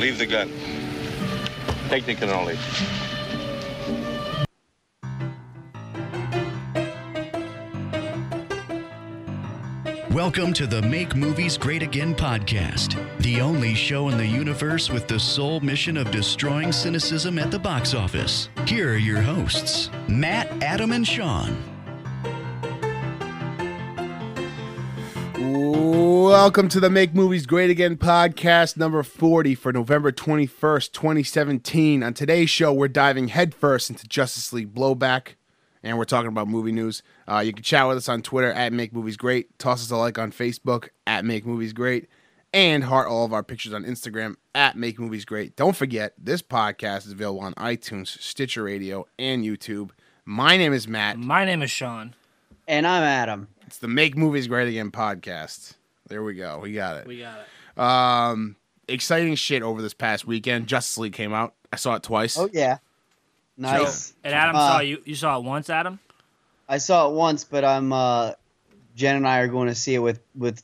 Leave the gun. Take the cannoli. Welcome to the Make Movies Great Again podcast, the only show in the universe with the sole mission of destroying cynicism at the box office. Here are your hosts, Matt, Adam, and Sean. Welcome to the Make Movies Great Again podcast number 40 for November 21st, 2017. On today's show, we're diving headfirst into Justice League Blowback, and we're talking about movie news. You can chat with us on Twitter at Make Movies Great. Toss us a like on Facebook at Make Movies Great. And heart all of our pictures on Instagram at Make Movies Great. Don't forget, this podcast is available on iTunes, Stitcher Radio, and YouTube. My name is Matt. My name is Sean. And I'm Adam. It's the Make Movies Great Again podcast. There we go. We got it. We got it. Exciting shit over this past weekend. Justice League came out. I saw it twice. Oh, yeah. Nice. And Adam saw you saw it once, Adam? I saw it once, but Jen and I are going to see it with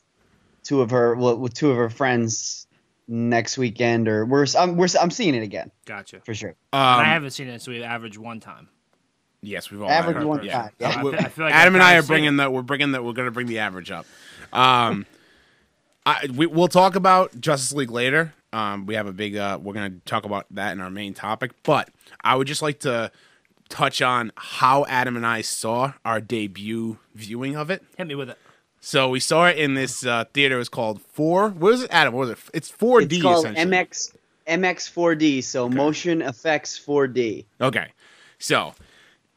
two of her friends next weekend, or I'm seeing it again. Gotcha. For sure. I haven't seen it, so we averaged one time. Yes, we've all average one yeah. time. Yeah. I feel like Adam and I are bringing that. We're going to bring the average up. We'll talk about Justice League later. We have a big. We're going to talk about that in our main topic, but I would just like to touch on how Adam and I saw our debut viewing of it. Hit me with it. So we saw it in this theater. It was called 4. What is it, Adam? What was it? It's 4D. It's called essentially. MX 4D. So okay. Motion Effects 4D. Okay, so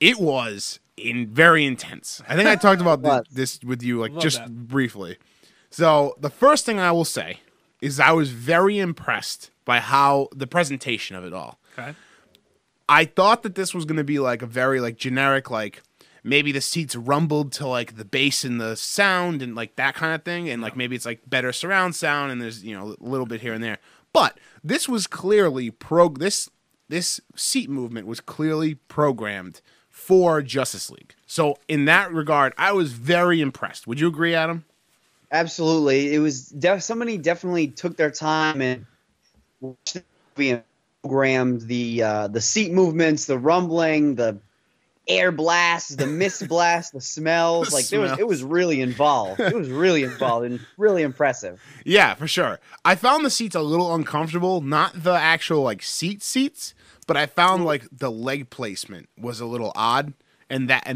it was very intense. I think I talked about this with you briefly. So the first thing I will say is I was very impressed by how the presentation of it all. Okay. I thought that this was going to be like a very like generic, like maybe the seats rumbled to like the bass and the sound and like that kind of thing, and like maybe it's like better surround sound and there's a little bit here and there. But this was clearly this seat movement was clearly programmed for Justice League. So in that regard, I was very impressed. Would you agree, Adam? Absolutely. It was somebody definitely took their time and programmed the seat movements, the rumbling, the air blasts, the mist blasts, the smells. It was really involved. It was really involved and really impressive. Yeah, for sure. I found the seats a little uncomfortable, not the actual like seats, but I found like the leg placement was a little odd, and that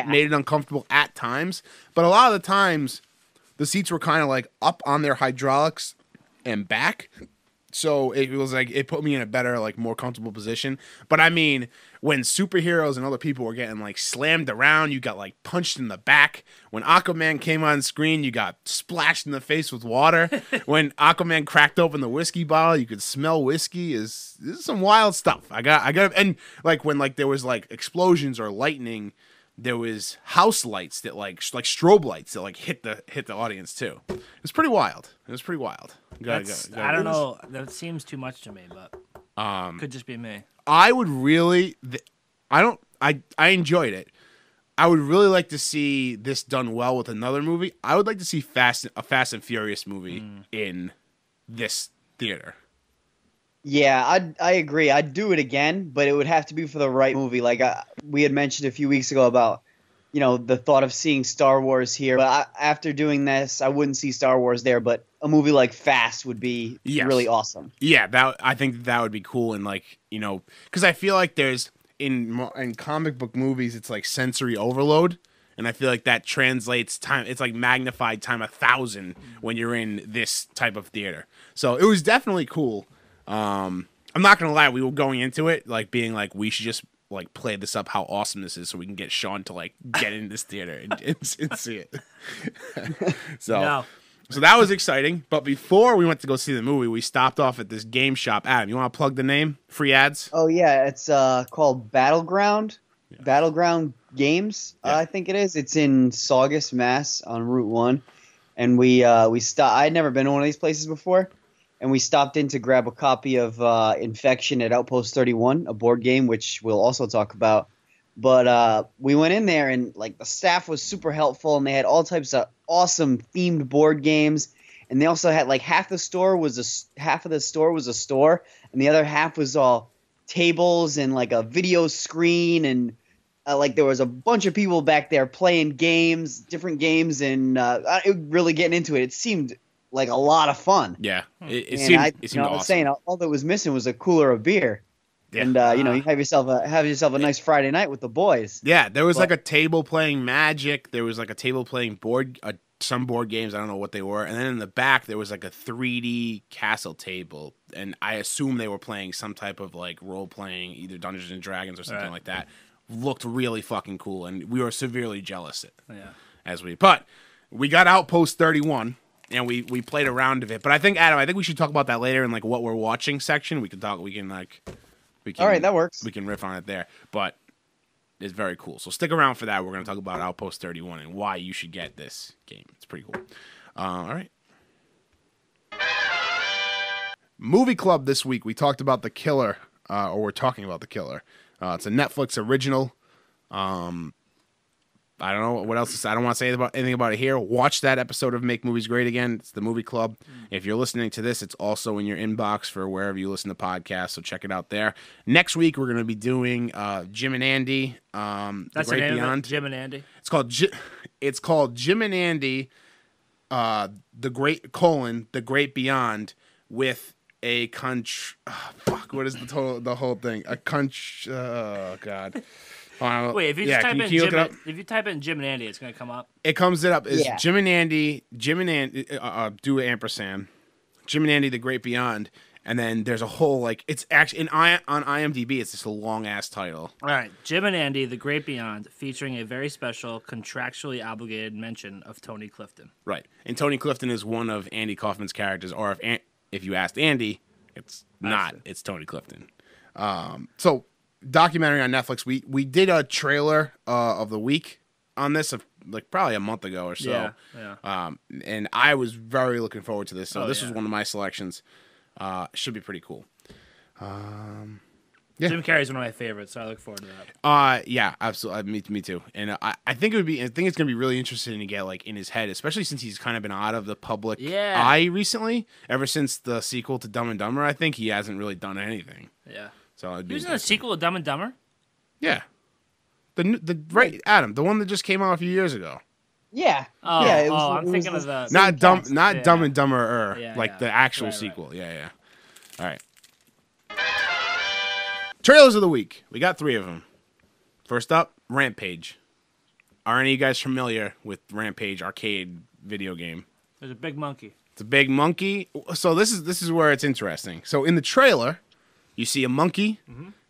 made it uncomfortable at times. But a lot of the times the seats were kind of like up on their hydraulics and back. So it was like it put me in a better, like more comfortable position. But I mean, when superheroes and other people were getting like slammed around, you got like punched in the back. When Aquaman came on screen, you got splashed in the face with water. When Aquaman cracked open the whiskey bottle, you could smell whiskey. This is some wild stuff. I got, and like when like there was like explosions or lightning, there was house lights that like strobe lights that like hit the audience too. It was pretty wild. I don't know. That seems too much to me, but could just be me. I would really. I enjoyed it. I would really like to see this done well with another movie. I would like to see a Fast and Furious movie in this theater. Yeah, I agree. I'd do it again, but it would have to be for the right movie. Like we had mentioned a few weeks ago about, the thought of seeing Star Wars here. But after doing this, I wouldn't see Star Wars there. But a movie like Fast would be really awesome. Yeah, I think that would be cool. And like, because I feel like there's in comic book movies, it's like sensory overload. And I feel like that translates time. It's like magnified time 1,000 when you're in this type of theater. So it was definitely cool. I'm not gonna lie, we were going into it like being like we should just like play this up how awesome this is so we can get Sean to like get in this theater and see it. So that was exciting. But before we went to go see the movie, we stopped off at this game shop. Adam, you want to plug the name? Free ads? Oh yeah, it's called Battleground. Yeah. Battleground Games, yeah. I think it is. It's in Saugus, Mass, on Route 1, and we stopped. I'd never been to one of these places before. And we stopped in to grab a copy of Infection at Outpost 31, a board game, which we'll also talk about. But we went in there, and like the staff was super helpful, and they had all types of awesome themed board games. and they also had like half of the store was a store, and the other half was all tables and like a video screen, and like there was a bunch of people back there playing games, different games, and really getting into it. It seemed like a lot of fun. Yeah, it seemed awesome. I was saying all that was missing was a cooler of beer. Yeah. And you have yourself a nice Friday night with the boys. Yeah, there was like a table playing Magic. There was like a table playing some board games. I don't know what they were. And then in the back there was like a 3D castle table, and I assume they were playing some type of like role playing, either Dungeons and Dragons or something like that. Looked really fucking cool, and we were severely jealous. But we got Outpost 31. And we played a round of it, but I think Adam, we should talk about that later in like what we're watching section. We can talk. We can. All right, that works. We can riff on it there, but it's very cool. So stick around for that. We're going to talk about Outpost 31 and why you should get this game. It's pretty cool. All right. Movie Club this week. We talked about The Killer, or we're talking about The Killer. It's a Netflix original. I don't know what else to say. I don't want to say anything about it here. Watch that episode of Make Movies Great Again. It's the Movie Club. If you're listening to this, it's also in your inbox for wherever you listen to podcasts, so check it out there. Next week, we're going to be doing Jim and Andy, That's The Great Beyond. Jim and Andy? It's called Jim and Andy, The Great Beyond, with a what is the whole thing? Oh, God. Wait, if you type in Jim and Andy, it's gonna come up. It comes up as Jim and Andy, do an ampersand, Jim and Andy, The Great Beyond, and then there's a whole like it's actually on IMDb. It's just a long ass title. All right, Jim and Andy, The Great Beyond, featuring a very special contractually obligated mention of Tony Clifton. Right, and Tony Clifton is one of Andy Kaufman's characters. Or if you asked Andy, it's not. It's Tony Clifton. So. Documentary on Netflix. We did a trailer of the week on this like probably a month ago or so. Yeah. And I was very looking forward to this. So this was one of my selections. Should be pretty cool. Jim Carrey's one of my favorites, so I look forward to that. Yeah, absolutely. Me too. And I think it's gonna be really interesting to get like in his head, especially since he's kind of been out of the public eye recently. Ever since the sequel to Dumb and Dumber, I think he hasn't really done anything. Yeah. So he was in a sequel to Dumb and Dumber? Yeah. Adam, the one that just came out a few years ago. Yeah. I'm thinking of the Dumb and Dumber, the actual sequel. Right. Yeah. All right. Trailers of the week. We got 3 of them. First up, Rampage. Are any of you guys familiar with Rampage arcade video game? There's a big monkey. It's a big monkey. So this is where it's interesting. So in the trailer, you see a monkey,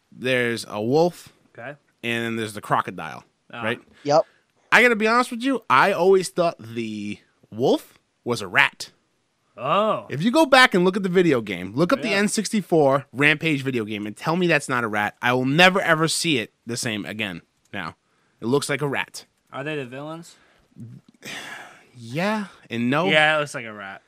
there's a wolf, and then there's the crocodile, right? Yep. I got to be honest with you, I always thought the wolf was a rat. Oh. If you go back and look at the video game, look up the N64 Rampage video game and tell me that's not a rat, I will never ever see it the same again now. It looks like a rat. Are they the villains? Yeah and no. Yeah, it looks like a rat.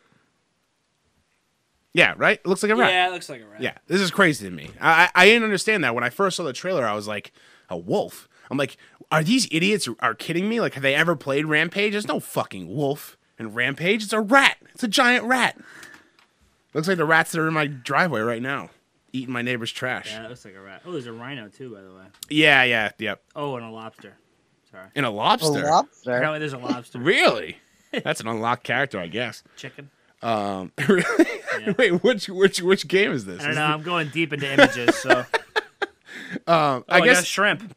Yeah, right? It looks like a rat. Yeah, it looks like a rat. Yeah, this is crazy to me. I didn't understand that. When I first saw the trailer, I was like, a wolf? I'm like, are these idiots are kidding me? Like, have they ever played Rampage? There's no fucking wolf in Rampage. It's a rat. It's a giant rat. Looks like the rats that are in my driveway right now, eating my neighbor's trash. Yeah, it looks like a rat. Oh, there's a rhino, too, by the way. Yeah, yep. Oh, and a lobster. Sorry. And a lobster? A lobster? Apparently there's a lobster. Really? That's an unlocked character, I guess. Chicken. Really? Yeah. Wait, which game is this? I don't know. I'm going deep into images, so. I guess shrimp.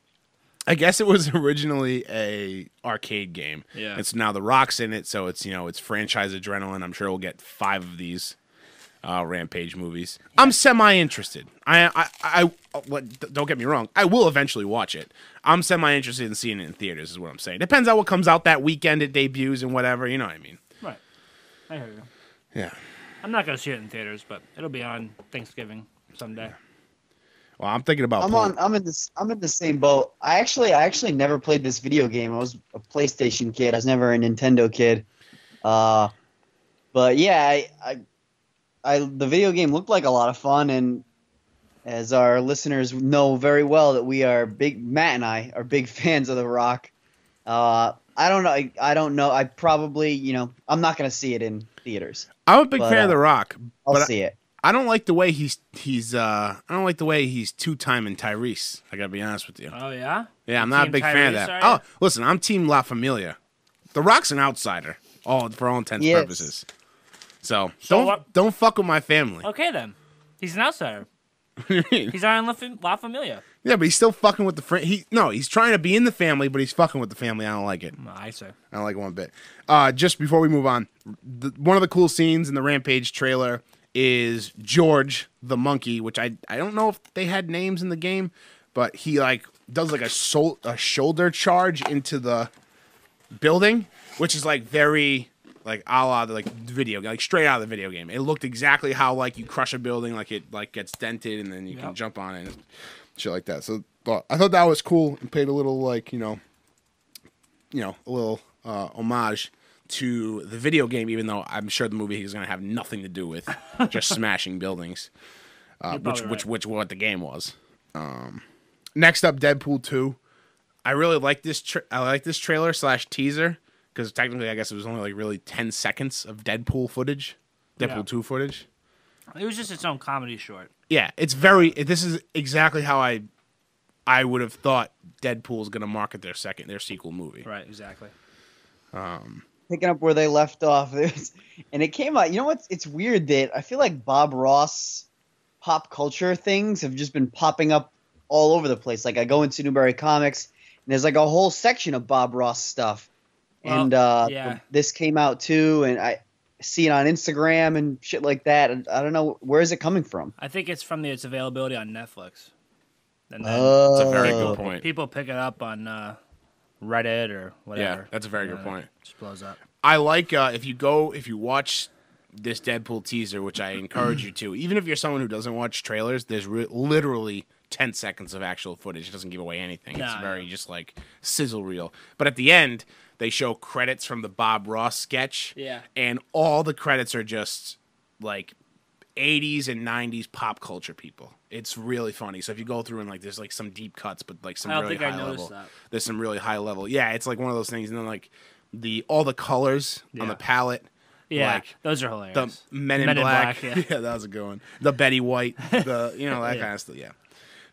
I guess it was originally a arcade game. Yeah. It's now The Rock's in it, so it's it's franchise adrenaline. I'm sure we'll get 5 of these Rampage movies. Yeah. I'm semi-interested. I don't get me wrong. I will eventually watch it. I'm semi-interested in seeing it in theaters, is what I'm saying. Depends on what comes out that weekend. It debuts and whatever. You know what I mean? Right. I hear you. Yeah. I'm not gonna see it in theaters, but it'll be on Thanksgiving someday. Well, I'm thinking about. I'm in the same boat. I actually never played this video game. I was a PlayStation kid. I was never a Nintendo kid. But yeah, the video game looked like a lot of fun, and as our listeners know very well, that Matt and I are big fans of The Rock. I don't know. I probably, I'm not going to see it in theaters. I'm a big fan of The Rock. I'll see it. I don't like the way he's I don't like the way he's two-timing Tyrese. I gotta be honest with you. Oh yeah. Yeah, I'm not a big fan of that. Oh, listen, I'm Team La Familia. The Rock's an outsider, for all intents and purposes. So don't fuck with my family. Okay then, he's an outsider. He's on La Familia. Yeah, but he's still fucking with the he's trying to be in the family, but he's fucking with the family. I don't like it. I say. I don't like it one bit. Just before we move on, one of the cool scenes in the Rampage trailer is George the monkey, which I don't know if they had names in the game, but he like does like a shoulder charge into the building, which is like very like a la the like video, like straight out of the video game. It looked exactly how like you crush a building, like it like gets dented and then you can jump on it and shit like that. So I thought that was cool and paid a little like a little homage to the video game, even though I'm sure the movie is going to have nothing to do with just smashing buildings, which what the game was. Next up, Deadpool 2. I really like this. I like this trailer / teaser because technically, I guess it was only like really 10 seconds of Deadpool footage, Deadpool 2 footage. It was just its own comedy short. Yeah, it's very. This is exactly how I would have thought Deadpool is going to market their sequel movie. Right, exactly. Picking up where they left off, and it came out. You know what? It's weird that I feel like Bob Ross pop culture things have just been popping up all over the place. Like I go into Newberry Comics, and there's like a whole section of Bob Ross stuff. Well, and this came out too, and I see it on Instagram and shit like that. And I don't know, where is it coming from? I think it's from its availability on Netflix. And that's a very good point. People pick it up on Reddit or whatever. Yeah, that's a very good point. It just blows up. I like if you watch this Deadpool teaser, which I encourage you to, even if you're someone who doesn't watch trailers, there's literally 10 seconds of actual footage. It doesn't give away anything. It's very just like sizzle reel. But at the end, they show credits from the Bob Ross sketch. Yeah. And all the credits are just like 80s and 90s pop culture people. It's really funny. So if you go through and like there's like some deep cuts, but like some really high level. There's some really high level. Yeah, it's like one of those things. And then like all the colors on the palette. Yeah, like, those are hilarious. The Men in Black. Yeah. Yeah, that was a good one. The Betty White. The that kind of stuff. Yeah.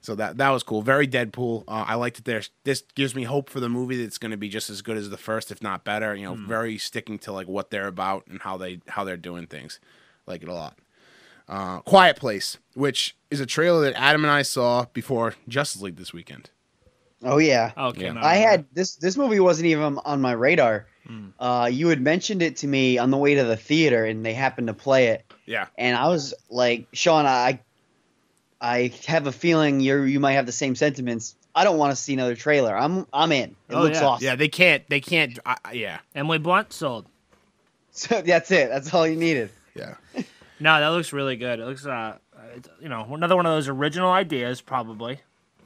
So that was cool. Very Deadpool. I liked it. This gives me hope for the movie. That's going to be just as good as the first, if not better. Very sticking to like what they're about and how they're doing things. Like it a lot. Quiet Place, which is a trailer that Adam and I saw before Justice League this weekend. Oh yeah. Okay. Yeah. I had this movie wasn't even on my radar. You had mentioned it to me on the way to the theater, and they happened to play it. Yeah. And I was like, Sean, I have a feeling you might have the same sentiments. I don't want to see another trailer. I'm in. It looks awesome. Yeah, they can't. Yeah. Emily Blunt sold. So that's it. That's all you needed. Yeah. No, that looks really good. It looks, another one of those original ideas, probably.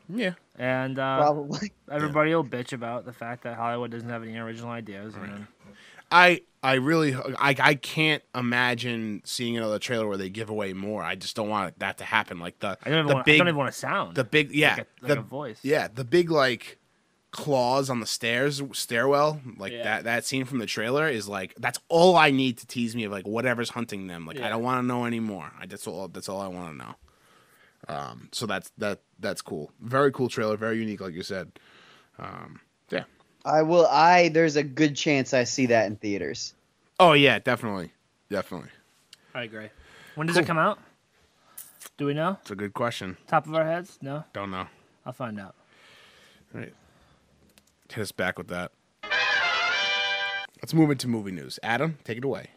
Yeah. And Probably. everybody will bitch about the fact that Hollywood doesn't have any original ideas. Right. And I can't imagine seeing another trailer where they give away more. I just don't want that to happen. Like I don't even want a sound. The big like a voice. Yeah, the big like claws on the stairwell, like that scene from the trailer is like that's all I need to tease me of like whatever's hunting them. Like I don't want to know anymore. That's all I want to know. So that's cool. Very cool trailer. Very unique, like you said. Yeah. There's a good chance I see that in theaters. Oh yeah, definitely. I agree. When does it come out? Do we know? It's a good question. Top of our heads? No? Don't know. I'll find out. All right. Hit us back with that. Let's move into movie news. Adam, take it away.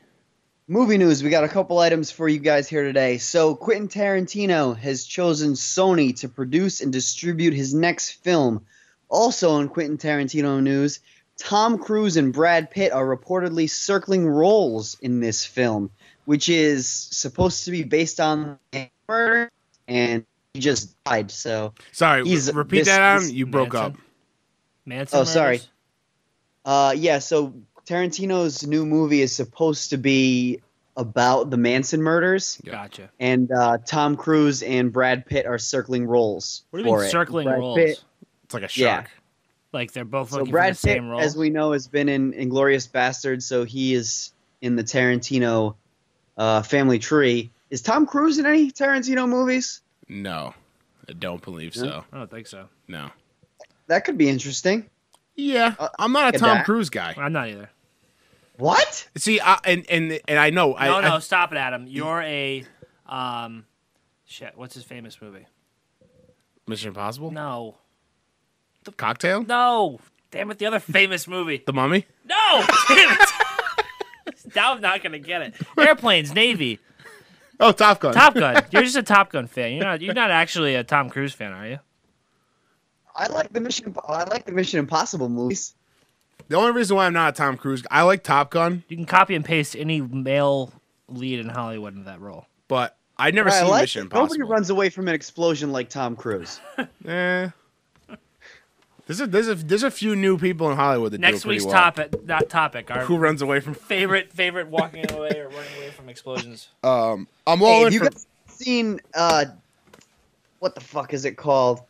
Movie news. We got a couple items for you guys here today. So Quentin Tarantino has chosen Sony to produce and distribute his next film. Also in Quentin Tarantino news, Tom Cruise and Brad Pitt are reportedly circling roles in this film, which is supposed to be based on murder, and he just died. So sorry, repeat that, Adam. You broke up. Manson. Oh, sorry. Yeah. So Tarantino's new movie is supposed to be about the Manson murders. Gotcha. And Tom Cruise and Brad Pitt are circling roles. What do you mean circling roles? It's like a shark. Yeah. Like they're both looking Brad for the same Pitt, role. as we know, has been in Inglourious Basterds, so he is in the Tarantino Family Tree. Is Tom Cruise in any Tarantino movies? No, I don't believe so. I don't think so. No. That could be interesting. Yeah, I'm not a Tom that. Cruise guy. I'm not either. What? See, and I know. No, stop it, Adam. You're a shit. What's his famous movie? Mission Impossible? No. Cocktail? No. Damn it, the other famous movie. The Mummy? No! Damn it. Now I'm not gonna get it. Airplanes, Navy. Oh, Top Gun. Top Gun. You're just a Top Gun fan. You're not actually a Tom Cruise fan, are you? I like the Mission Impossible movies. The only reason why I'm not a Tom Cruise, I like Top Gun, You can copy and paste any male lead in Hollywood into that role. but I've never I seen like Mission it. Impossible. Nobody runs away from an explosion like Tom Cruise. There's a few new people in Hollywood that do it Next pretty week's well. topic. Our Who runs away from? favorite walking away or running away from explosions. I'm all Hey, in have you for. guys seen what the fuck is it called?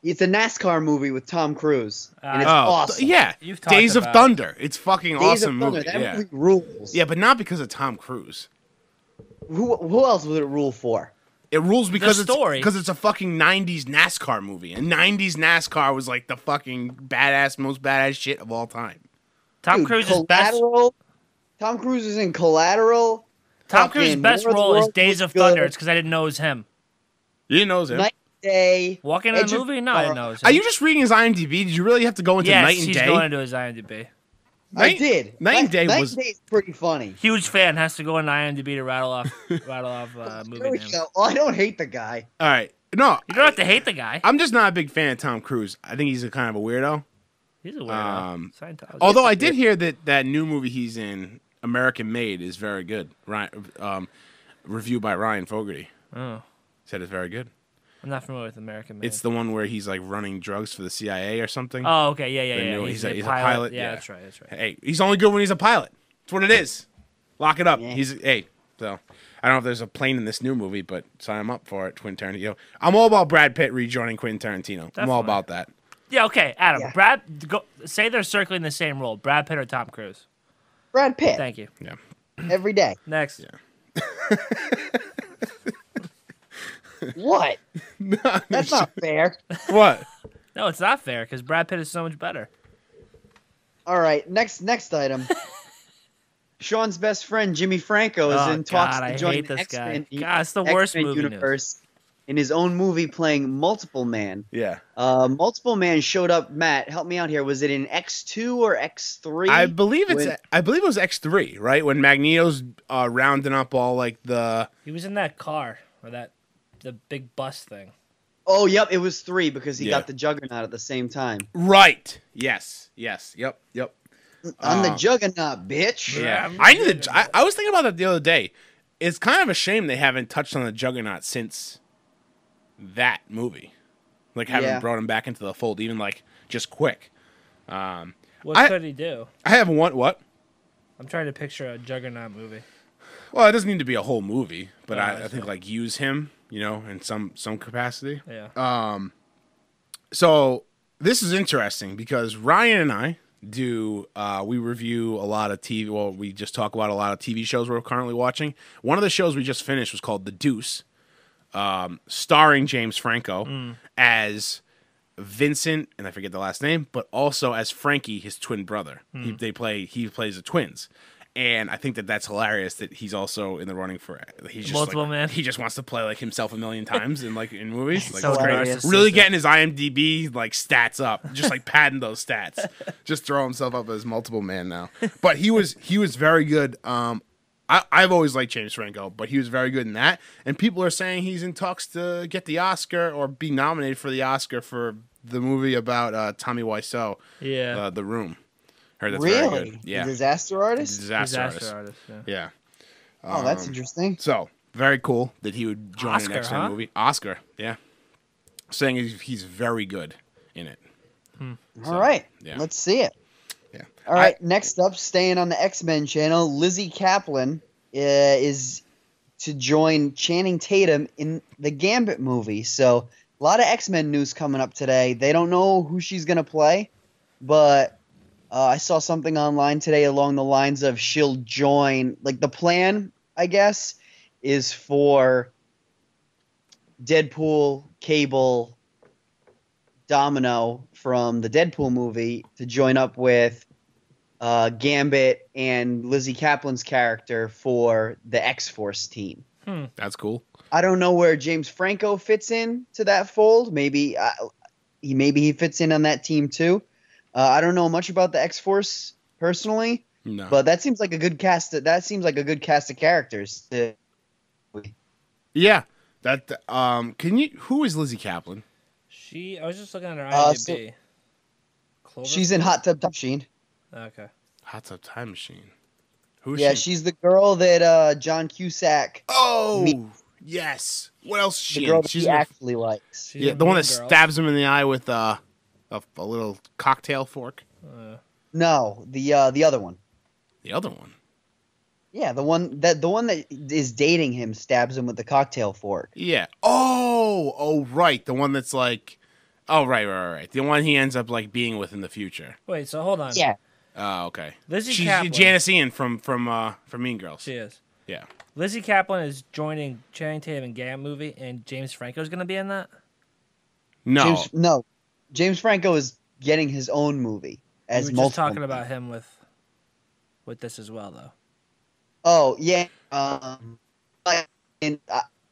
It's a NASCAR movie with Tom Cruise, and it's awesome. Yeah, You've talked Days of about- Thunder. It's fucking Days awesome of Thunder, movie. that Yeah, movie rules. yeah, but not because of Tom Cruise. Who else would it rule for? It rules because story. it's a fucking '90s NASCAR movie, and '90s NASCAR was like the fucking most badass shit of all time. Tom Dude, Cruise's best. Collateral. Tom Cruise is in Collateral. Tom Cruise's Fucking best War of the role is Worlds Days was of Thunder. good. It's because I didn't know it was him. You didn't know it was him? Night and Day. Walking in Edge the of movie? No, I didn't Tomorrow. know it was him. Are you just reading his IMDb? Did you really have to go into Yes, Night and he's Day? going into his IMDb. I did. Night and Day Night was. and Day is pretty funny. Huge fan, has to go into IMDb to rattle off movie There we names. go. Oh, I don't hate the guy. All right, no, You don't have to hate the guy. I'm just not a big fan of Tom Cruise. I think he's a kind of a weirdo. He's a weirdo. Scientology. Although I did hear that new movie he's in, American Made, is very good. Review by Ryan Fogarty Oh, said it's very good. I'm not familiar with American Made. It's the one where he's like running drugs for the CIA or something. Oh, okay, yeah. new- He's he's a a pilot, Yeah, yeah. that's right. Hey, he's only good when he's a pilot. That's what it is. Lock it up. Yeah. So I don't know if there's a plane in this new movie, but sign him up for it, Quentin Tarantino. I'm all about Brad Pitt rejoining Quentin Tarantino. I'm all Definitely. about that. Yeah, okay, Adam. Yeah. Say they're circling the same role. Brad Pitt or Tom Cruise. Brad Pitt. Thank you. Yeah. Every day. Next. What? That's not fair. What? No, it's not fair because Brad Pitt is so much better. All right, next item. Sean's best friend Jimmy Franco is Oh, in talks God, to I join hate the this guy. X-Men, God, it's the worst X-Men movie universe in his own movie playing Multiple Man. Yeah. Multiple Man showed up. Matt, help me out here. Was it in X2 or X3? I believe it was X3, right? When Magneto's rounding up all like the He was in that car or the big bus thing. Oh, yep, it was 3 because he Yeah. got the Juggernaut at the same time. right. Yes. Yep. I'm the Juggernaut, bitch. Yeah. I was thinking about that the other day. It's kind of a shame they haven't touched on the Juggernaut since that movie. Like haven't brought him back into the fold, even like just quick. What I- could he do? I have one. What? I'm trying to picture a Juggernaut movie. Well, it doesn't need to be a whole movie, but Oh, I think like use him, in some capacity. Yeah. So this is interesting because Ryan and I we review a lot of TV. Well, we just talk about a lot of TV shows we're currently watching. One of the shows we just finished was called The Deuce, starring James Franco as Vincent, and I forget the last name, but also as Frankie, his twin brother. He plays the twins. And I think that's hilarious that he's also in the running for. He's just Multiple like, man. He just wants to play like himself a million times in movies. Like, So it's great. narcissistic. Really getting his IMDb like stats up, just like padding those stats. Just throw himself up as multiple man now. But he was very good. I've always liked James Franco, but he was very good in that. And people are saying he's in talks to get the Oscar or be nominated for the Oscar for the movie about Tommy Wiseau. Yeah. The Room. Heard that's very Really? good. Yeah. The Disaster Artist? Disaster Artist. Yeah. Yeah. Oh, that's interesting. So very cool that he would join Oscar, an X-Men huh? movie. Oscar, yeah. Saying he's very good in it. All right. yeah. Let's see it. Yeah. All right. Next up, staying on the X-Men channel, Lizzie Kaplan is to join Channing Tatum in the Gambit movie. So a lot of X-Men news coming up today. They don't know who she's going to play, but I saw something online today along the lines of she'll join. Like the plan, I guess, is for Deadpool, Cable, Domino from the Deadpool movie to join up with Gambit and Lizzie Kaplan's character for the X-Force team. That's cool. I don't know where James Franco fits in to that fold. Maybe he fits in on that team too. I don't know much about the X-Force personally, but that seems like a good cast. That seems like a good cast of characters. Yeah. That who is Lizzie Kaplan? I was just looking at her IMDb. She's in Hot Tub Time Machine. Okay. Hot Tub Time Machine. Who is Yeah, she? she's the girl that John Cusack. Oh, yes. What else is she The girl in? that he actually likes. Yeah, the one that stabs him in the eye with a little cocktail fork. No, the other one. The other one. Yeah, the one that is dating him stabs him with the cocktail fork. Yeah. Oh, right. The one that's like, oh, right. The one he ends up like being with in the future. Wait, so hold on. Yeah. Oh, okay. She's Kaplan. Janice Ian from Mean Girls. She is. Yeah. Lizzie Kaplan is joining Channing Tatum and Gam movie, and James Franco's going to be in that? No. James Franco is getting his own movie as we were just talking about him with this as well, though. Oh, yeah.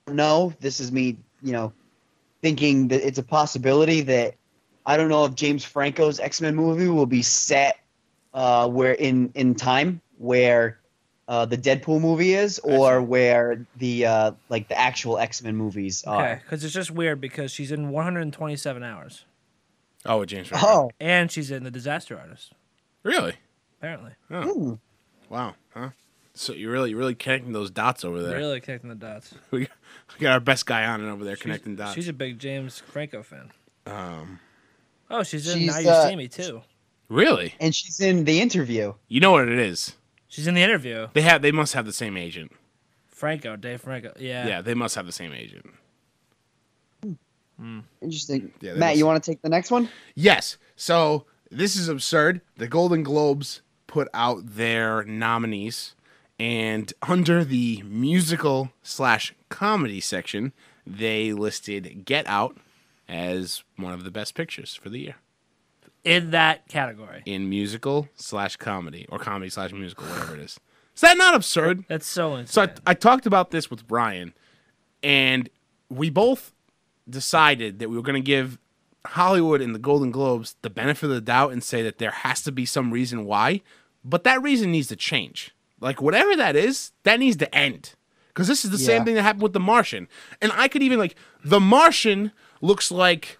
No, this is me, thinking that it's a possibility that I don't know if James Franco's X-Men movie will be set where in time where the Deadpool movie is, or where the actual X-Men movies are. Okay, because it's just weird because she's in 127 Hours. Oh, with James Franco. Oh, and she's in The Disaster Artist. Really? Apparently. Oh. Wow. Huh? So you're really connecting those dots over there. Really connecting the dots. We got our best guy on it over there connecting dots. She's a big James Franco fan. She's in she's, Now You See Me too. Really? And she's in The Interview. You know what it is? She's in The Interview. They must have the same agent. Dave Franco. Yeah. Yeah, they must have the same agent. Interesting. Yeah, Matt, you want to take the next one? Yes. So this is absurd. The Golden Globes put out their nominees, and under the musical/comedy section, they listed Get Out as one of the best pictures for the year. In that category. In musical/comedy, or comedy/musical, whatever it is. Is that not absurd? That's so insane. So I talked about this with Brian, and we both decided that we were going to give Hollywood and the Golden Globes the benefit of the doubt and say that there has to be some reason why, but that reason needs to change. Like, whatever that is, that needs to end. Because this is the same thing that happened with The Martian. And I could even, The Martian looks like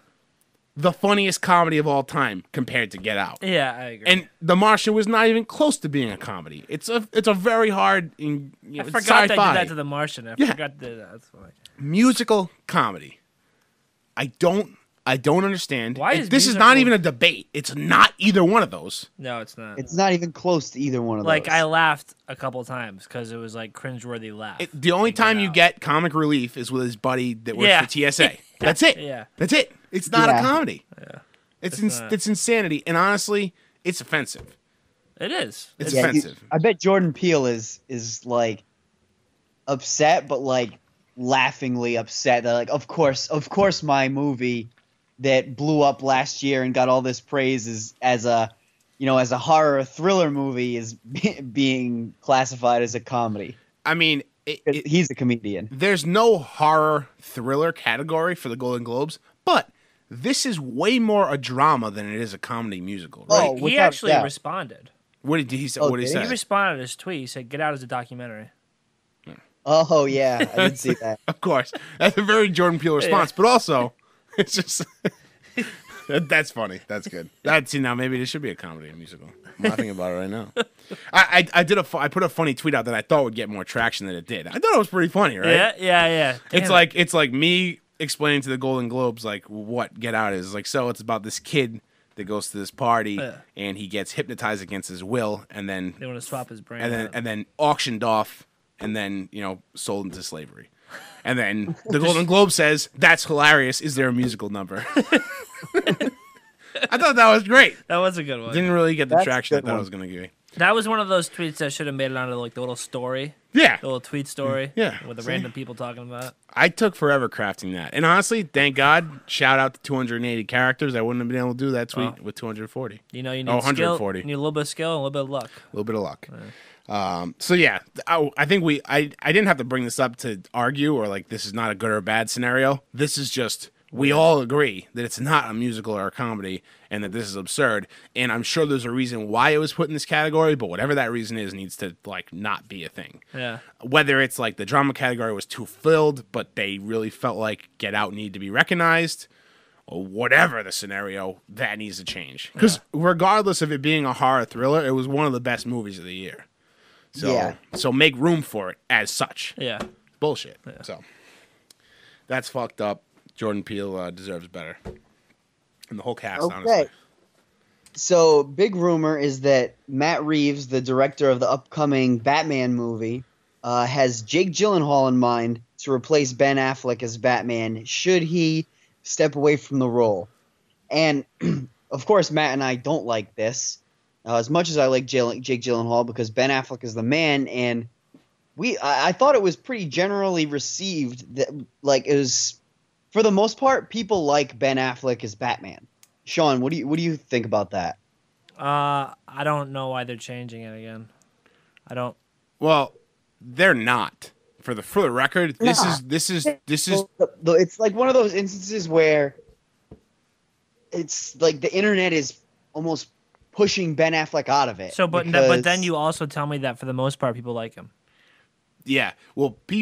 the funniest comedy of all time compared to Get Out. Yeah, I agree. And The Martian was not even close to being a comedy. It's a very hard. I forgot they did that to The Martian. I forgot to do that. That's funny. Musical comedy. I don't understand. Why is this is not even a debate. It's not either one of those. No, it's not. It's not even close to either one of those. I laughed a couple times because it was cringeworthy laugh. The only time you get comic relief is with his buddy that works for TSA. That's it. Yeah. That's it. It's not a comedy. Yeah. It's insanity, and honestly, it's offensive. It is. It's offensive. I bet Jordan Peele is upset, but laughingly upset that of course my movie that blew up last year and got all this praise as a horror thriller movie is being classified as a comedy. I mean, he's a comedian. There's no horror thriller category for the Golden Globes, but this is way more a drama than it is a comedy musical, right? He actually responded. What did he say? What did he say? He responded to his tweet. He said, "Get Out" as a documentary. Oh yeah, I did see that. Of course, that's a very Jordan Peele response, but also it's just that's funny. That's good. Now maybe this should be a comedy and musical. I'm laughing about it right now. I put a funny tweet out that I thought would get more traction than it did. I thought it was pretty funny, right? Yeah. It's like me explaining to the Golden Globes what Get Out is. So it's about this kid that goes to this party and he gets hypnotized against his will, and then they want to swap his brain, and then auctioned off, and then sold into slavery. And then the Golden Globe says, "That's hilarious. Is there a musical number?" I thought that was great. That was a good one. Didn't really get the That's traction I a good thought it one. was going to give. That was one of those tweets that should have made it onto like the little story, Yeah. the little tweet story, Yeah. with the See? random people talking about it. I took forever crafting that. And honestly, thank God, shout out to 280 characters. I wouldn't have been able to do that tweet with 240. You know, you need 140. skill, you need a little bit of skill and a little bit of luck. A little bit of luck. So yeah, I think I didn't have to bring this up to argue or like this is not a good or bad scenario. This is just we all agree that it's not a musical or a comedy and that this is absurd. And I'm sure there's a reason why it was put in this category, but whatever that reason is needs to like not be a thing. Yeah. Whether it's like the drama category was too filled, but they really felt like Get Out needed to be recognized, or whatever the scenario, that needs to change. Because regardless of it being a horror thriller, it was one of the best movies of the year. So make room for it as such. Yeah. Bullshit. Yeah. So that's fucked up. Jordan Peele deserves better. And the whole cast, honestly. So, big rumor is that Matt Reeves, the director of the upcoming Batman movie, has Jake Gyllenhaal in mind to replace Ben Affleck as Batman should he step away from the role. And, of course, Matt and I don't like this, as much as I like Jake Gyllenhaal, because Ben Affleck is the man, and I thought it was pretty generally received that, like, it was... For the most part, people like Ben Affleck as Batman. Sean, what do you think about that? I don't know why they're changing it again. I don't. Well, they're not. For the record, this is. It's like one of those instances where it's like the internet is almost pushing Ben Affleck out of it. So, but then you also tell me that for the most part, people like him. Yeah, well, for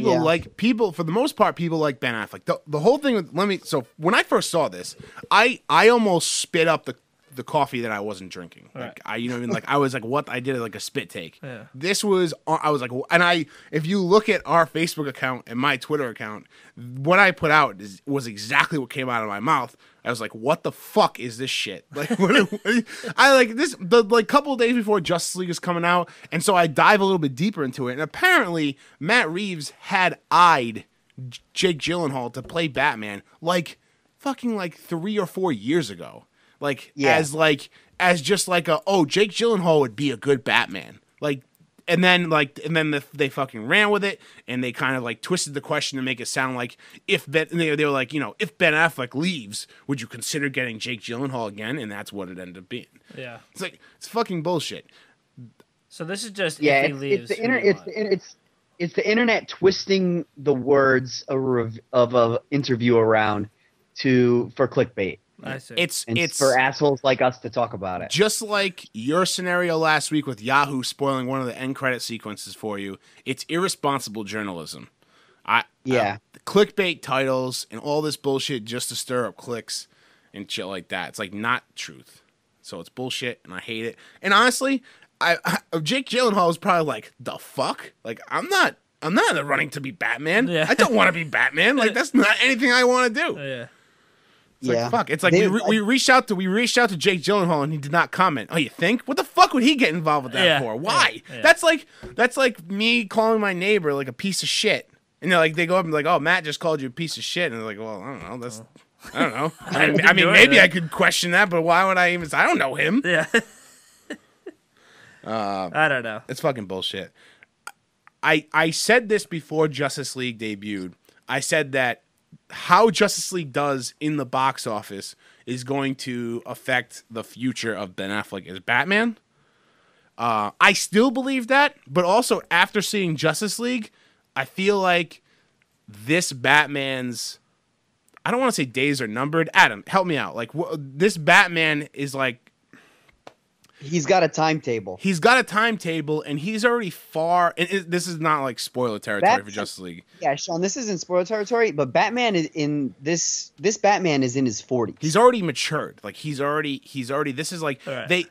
the most part, people like Ben Affleck. The whole thing with so when I first saw this, I almost spit up the coffee that I wasn't drinking. Like Right. I was like, what? I did like a spit take. Yeah. This was, I was like, and if you look at our Facebook account and my Twitter account, what I put out was exactly what came out of my mouth. I was like, what the fuck is this shit? Like, I like this, couple of days before Justice League is coming out. And so I dive a little bit deeper into it. And apparently Matt Reeves had eyed Jake Gyllenhaal to play Batman fucking 3 or 4 years ago. As just Jake Gyllenhaal would be a good Batman. And then they fucking ran with it, and they kind of twisted the question to make it sound like they were like, if Ben Affleck leaves, would you consider getting Jake Gyllenhaal again? And that's what it ended up being. Yeah, it's fucking bullshit. So this is just if he leaves. It's the internet twisting the words of an interview around for clickbait. I see. It's for assholes like us to talk about it. Just like your scenario last week with Yahoo spoiling one of the end credit sequences for you, it's irresponsible journalism. Clickbait titles and all this bullshit just to stir up clicks and shit like that. It's not truth. So it's bullshit, and I hate it. And honestly, Jake Gyllenhaal is probably like, the fuck? I'm not in the running to be Batman. Yeah. I don't want to be Batman. That's not anything I want to do. Yeah. It's fuck. It's we reached out to Jake Gyllenhaal and he did not comment. Oh, you think? What the fuck would he get involved with that for? Why? Yeah. That's like me calling my neighbor a piece of shit. And they go up and be like, oh, Matt just called you a piece of shit. And they're like, well, I don't know. I don't know. I mean, maybe I could question that, but why would I even? I don't know him. Yeah. I don't know. It's fucking bullshit. I said this before Justice League debuted. I said that how Justice League does in the box office is going to affect the future of Ben Affleck as Batman. I still believe that, but also after seeing Justice League, I feel like this Batman's, I don't want to say days are numbered. Adam, help me out. This Batman is he's got a timetable. He's got a timetable, and he's already far. And this is not spoiler territory for Justice League. Yeah, Sean, this isn't spoiler territory, but Batman is in this Batman is in his 40s. He's already matured. He's already. This is right.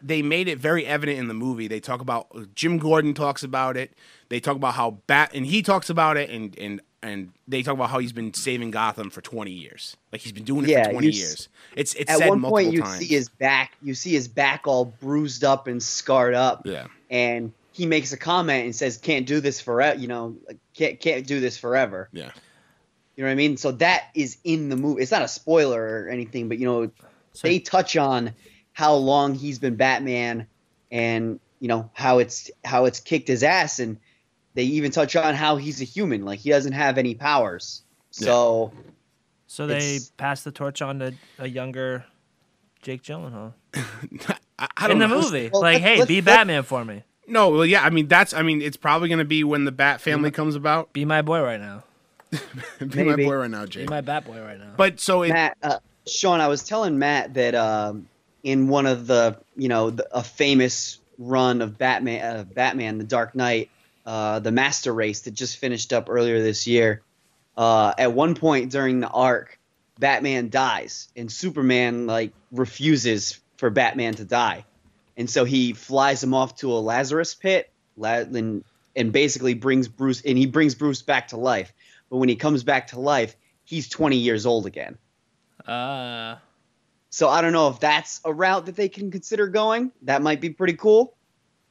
They made it very evident in the movie. They talk about Jim Gordon talks about it. They talk about how and he talks about it, and they talk about how he's been saving Gotham for 20 years. He's been doing it for 20 years. It's at said one multiple point you times. see his back all bruised up and scarred up. Yeah. And he makes a comment and says, "Can't do this forever." Can't do this forever. Yeah. You know what I mean? So that is in the movie. It's not a spoiler or anything, but they touch on how long he's been Batman, and how it's kicked his ass, and they even touch on how he's a human, like he doesn't have any powers. So they pass the torch on to a younger Jake Gyllenhaal I don't in the know. movie. Like, hey, be Batman for me. No, well, yeah, I mean it's probably going to be when the Bat family comes about. Be my boy right now. Be my boy right now, Jake. Be my Bat boy right now. But so Matt, Sean, I was telling Matt that in one of the a famous run of Batman, The Dark Knight, the Master Race that just finished up earlier this year. At one point during the arc, Batman dies, and Superman refuses for Batman to die, and so he flies him off to a Lazarus pit, and basically brings Bruce back to life. But when he comes back to life, he's 20 years old again. So I don't know if that's a route that they can consider going. That might be pretty cool,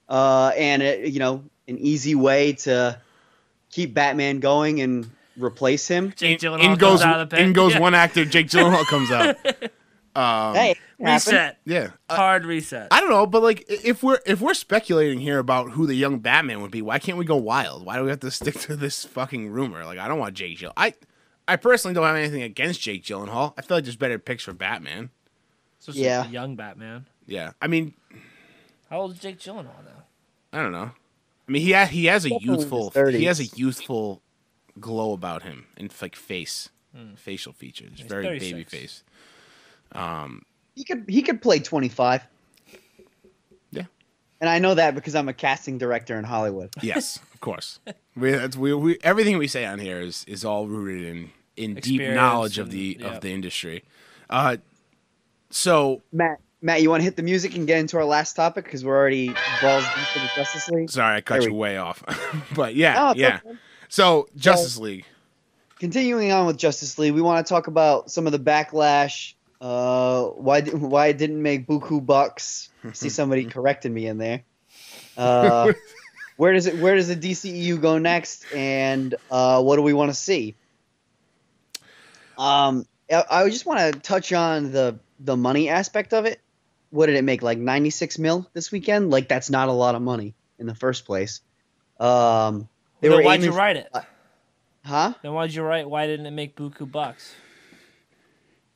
and an easy way to keep Batman going and replace him. Jake Gyllenhaal comes out of the pit. In goes one actor. Jake Gyllenhaal comes out. Hey, reset. Yeah, Hard reset. I don't know, but if we're speculating here about who the young Batman would be, why can't we go wild? Why do we have to stick to this fucking rumor? I don't want Jake Gyllenhaal. I personally don't have anything against Jake Gyllenhaal. I feel like there's better picks for Batman. So it's a young Batman. Yeah, I mean, how old is Jake Gyllenhaal now? I don't know. I mean, he has a youthful glow about him and facial features. He's very 36. baby face. He could play 25. Yeah, and I know that because I'm a casting director in Hollywood. Yes, of course. we everything we say on here is all rooted in deep knowledge of the industry. So Matt, you want to hit the music and get into our last topic because we're already balls deep in the Justice League. Sorry, I cut you way off, but yeah. Okay. So Justice League. Continuing on with Justice League, we want to talk about some of the backlash. Why it didn't make buku bucks? See somebody corrected me in there. Where does the DCEU go next, and what do we want to see? I just want to touch on the money aspect of it. What did it make? Like 96 mil this weekend? Like that's not a lot of money in the first place. Why'd you write it? Huh? Then why'd you write? Why didn't it make buku bucks?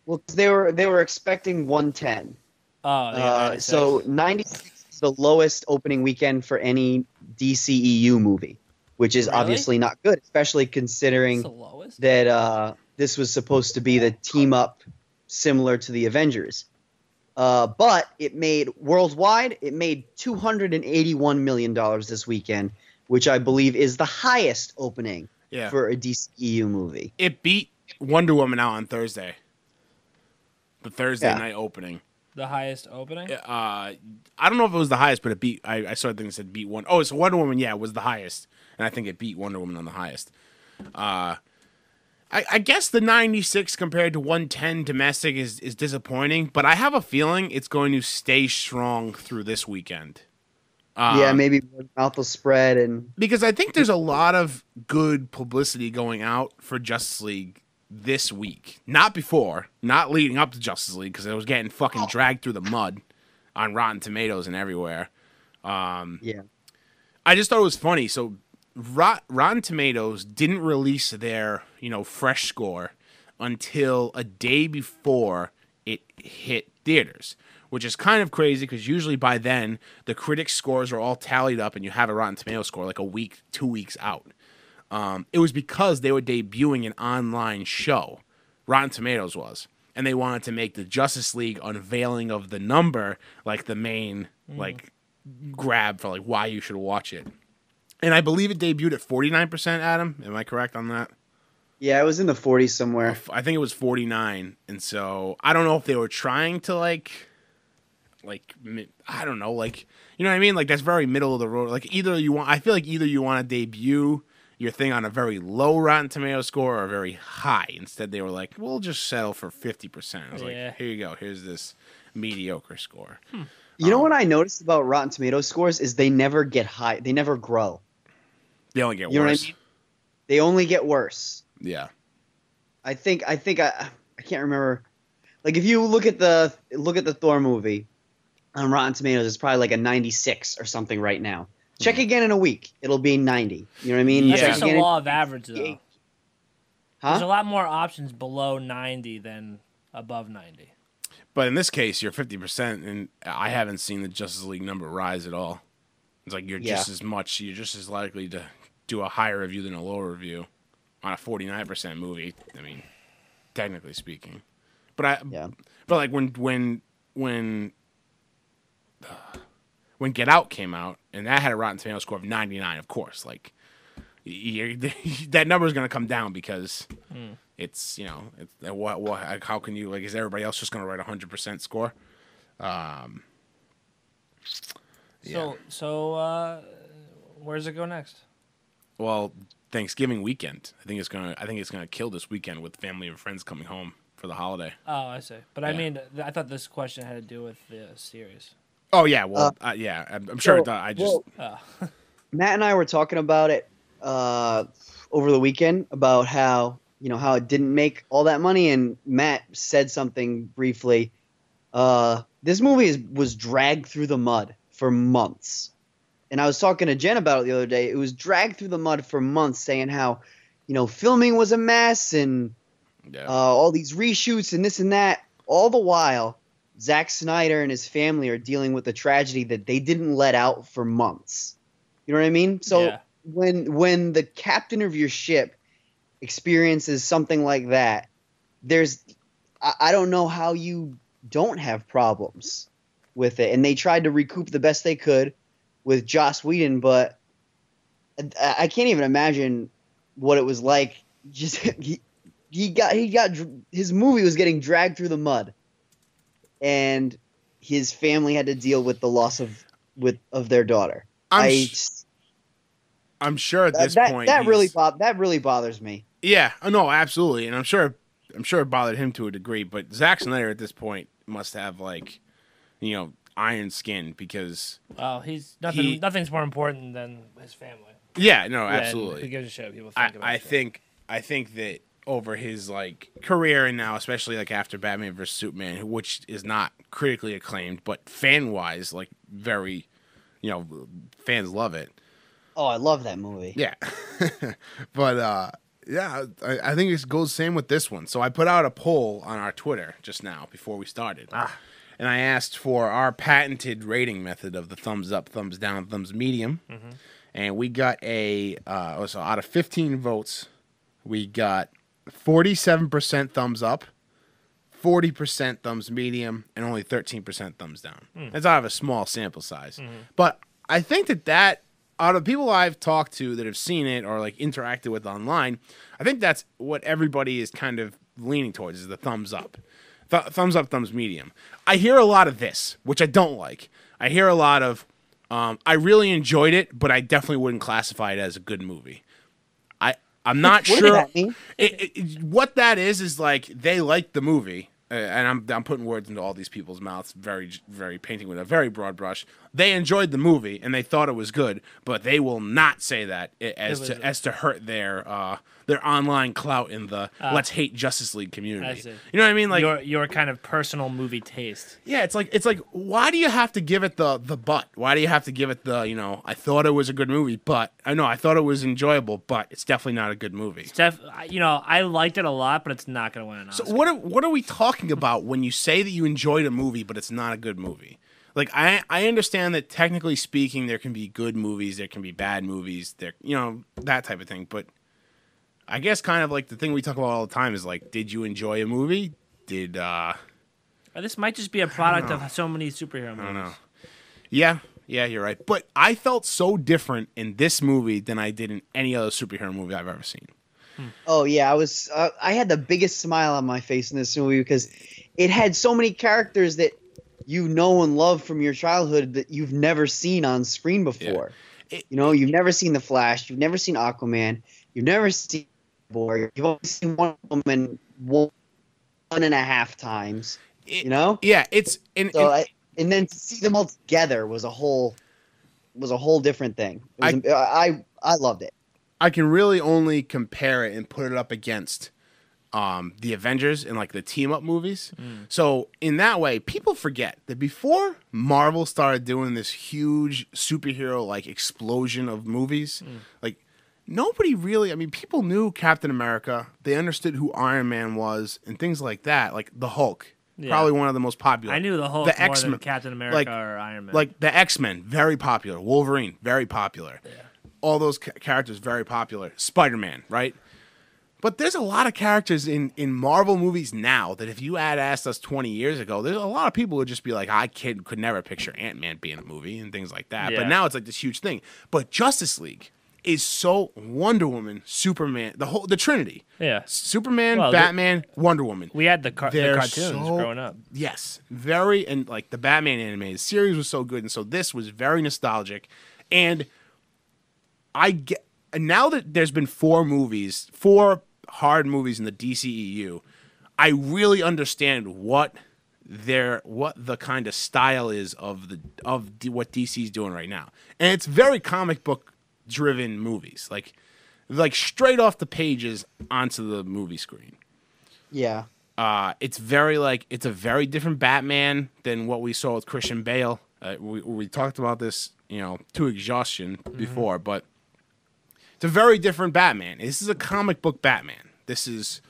Well, they were expecting 110. Oh, so 96 is the lowest opening weekend for any DCEU movie, which is obviously not good, especially considering that this was supposed to be the team up similar to the Avengers. But it made worldwide, it made $281 million this weekend, which I believe is the highest opening for a DCEU movie. It beat Wonder Woman out on Thursday. The Thursday night opening. The highest opening? I don't know if it was the highest, but it beat. I saw a thing that said beat one. Oh, so Wonder Woman, was the highest, and I think it beat Wonder Woman on the highest. I guess the 96 compared to 110 domestic is disappointing, but I have a feeling it's going to stay strong through this weekend. Maybe mouth will spread, and because I think there's a lot of good publicity going out for Justice League this week, not leading up to Justice League, because it was getting fucking dragged through the mud on Rotten Tomatoes and everywhere. I just thought it was funny. So Rotten Tomatoes didn't release their fresh score until a day before it hit theaters, which is kind of crazy because usually by then the critics' scores are all tallied up and you have a Rotten Tomatoes score like a week, 2 weeks out. It was because they were debuting an online show, Rotten Tomatoes was, and they wanted to make the Justice League unveiling of the number like the main grab for why you should watch it. And I believe it debuted at 49%, Adam. Am I correct on that? Yeah, it was in the 40s somewhere. I think it was 49. And so I don't know if they were trying to I don't know, you know what I mean? That's very middle of the road. I feel like either you want to debut your thing on a very low Rotten Tomato score or a very high. Instead, they were like, we'll just settle for 50%. I was like, here you go. Here's this mediocre score. You know what I noticed about Rotten Tomato scores is they never get high. They never grow. They only get worse. You know what I mean? They only get worse. Yeah. I think I can't remember. If you look at the Thor movie, on Rotten Tomatoes. It's probably like a 96 or something right now. Check again in a week. It'll be 90. You know what I mean? That's Yeah. just a law of average, though. There's a Huh? lot more options below 90 than above 90. But in this case, you're 50%, and I haven't seen the Justice League number rise at all. It's like you're just as likely to do a higher review than a lower review on a 49% movie. I mean, technically speaking. But like when Get Out came out, and that had a Rotten Tomatoes score of 99, of course, like that number is going to come down because it's, how can you, like, is everybody else just going to write a 100% score? So where does it go next? Well, Thanksgiving weekend. I think it's gonna kill this weekend with family and friends coming home for the holiday. Oh, I see. But I mean, I thought this question had to do with the series. Oh yeah, well, I'm sure it does. I just Matt and I were talking about it over the weekend about how it didn't make all that money, and Matt said something briefly. This movie was dragged through the mud for months, and I was talking to Jen about it the other day. It was dragged through the mud for months, saying how filming was a mess and all these reshoots and this and that. All the while, Zack Snyder and his family are dealing with the tragedy that they didn't let out for months. You know what I mean? So when the captain of your ship experiences something like that, I don't know how you don't have problems with it. And they tried to recoup the best they could with Joss Whedon, but I can't even imagine what it was like. Just he got his movie was getting dragged through the mud, and his family had to deal with the loss of their daughter. I'm sure at this point that really bothers me. Yeah, no, absolutely, and I'm sure it bothered him to a degree. But Zack Snyder at this point must have iron skin because he's nothing's more important than his family. Yeah, no, absolutely. Who gives a shit what people think about it? I think that over his career and now, especially after Batman vs Superman, which is not critically acclaimed, but fan wise, very, fans love it. Oh, I love that movie. Yeah, but I think it goes same with this one. So I put out a poll on our Twitter just now before we started, and I asked for our patented rating method of the thumbs up, thumbs down, thumbs medium, and we got so out of 15 votes, we got 47% thumbs up, 40% thumbs medium, and only 13% thumbs down. That's out of a small sample size. But I think that out of people I've talked to that have seen it or interacted with online, I think that's what everybody is kind of leaning towards is the thumbs up. Thumbs up, thumbs medium. I hear a lot of this, which I don't like. I hear a lot of, I really enjoyed it, but I definitely wouldn't classify it as a good movie. I'm not what sure. Does that mean? What that is they like the movie, and I'm putting words into all these people's mouths, very, very painting with a very broad brush. They enjoyed the movie and they thought it was good, but they will not say that as to hurt their online clout in the let's hate Justice League community. I see. You know what I mean? Your kind of personal movie taste. Yeah, it's like why do you have to give it the but? Why do you have to give it the I thought it was a good movie, but I thought it was enjoyable, but it's definitely not a good movie. I liked it a lot, but it's not going to win an Oscar. So what are we talking about when you say that you enjoyed a movie but it's not a good movie? I understand that technically speaking there can be good movies, there can be bad movies, there that type of thing, but I guess kind of the thing we talk about all the time is did you enjoy a movie? This might just be a product of so many superhero movies. I don't know. Yeah, you're right. But I felt so different in this movie than I did in any other superhero movie I've ever seen. Oh yeah, I had the biggest smile on my face in this movie because it had so many characters that you know and love from your childhood that you've never seen on screen before. Yeah. You've never seen The Flash, you've never seen Aquaman, you've never seen Boy, you've only seen Wonder Woman 1.5 times. Yeah, it's and then to see them all together was a whole different thing. I loved it. I can really only compare it and put it up against the Avengers and like the team up movies. So in that way, people forget that before Marvel started doing this huge superhero like explosion of movies, like nobody really, I mean, people knew Captain America, they understood who Iron Man was and things like that, like the Hulk. Yeah. Probably one of the most popular. I knew the Hulk more than Captain America or Iron Man. Like the X-Men, very popular. Wolverine, very popular. Yeah. All those characters, very popular. Spider-Man, right? But there's a lot of characters in Marvel movies now that if you had asked us 20 years ago, there's a lot of people who would just be like, I could never picture Ant-Man being a movie and things like that. Yeah. But now it's like this huge thing. But Justice League is so Wonder Woman, Superman, the Trinity. Yeah. Superman, Batman, Wonder Woman. We had the cartoons growing up. Yes. Very, and like the Batman animated series was so good. And so this was very nostalgic. And now that there's been four hard movies in the DCEU, I really understand what the kind of style is of what DC's doing right now. And it's very comic book driven movies, like straight off the pages onto the movie screen. Yeah. It's a very different Batman than what we saw with Christian Bale. We talked about this, to exhaustion before, but it's a very different Batman. This is a comic book Batman. This is,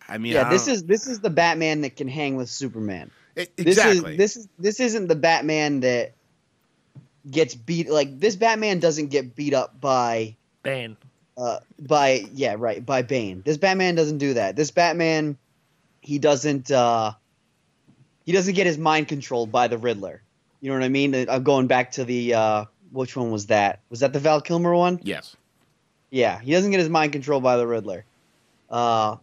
this is the Batman that can hang with Superman. Exactly. This isn't the Batman that gets beat. Like, this Batman doesn't get beat up by Bane. By Bane. This Batman doesn't do that. This Batman, he doesn't get his mind controlled by the Riddler. You know what I mean? I'm going back to the which one was that? Was that the Val Kilmer one? Yes. Yeah, he doesn't get his mind controlled by the Riddler. But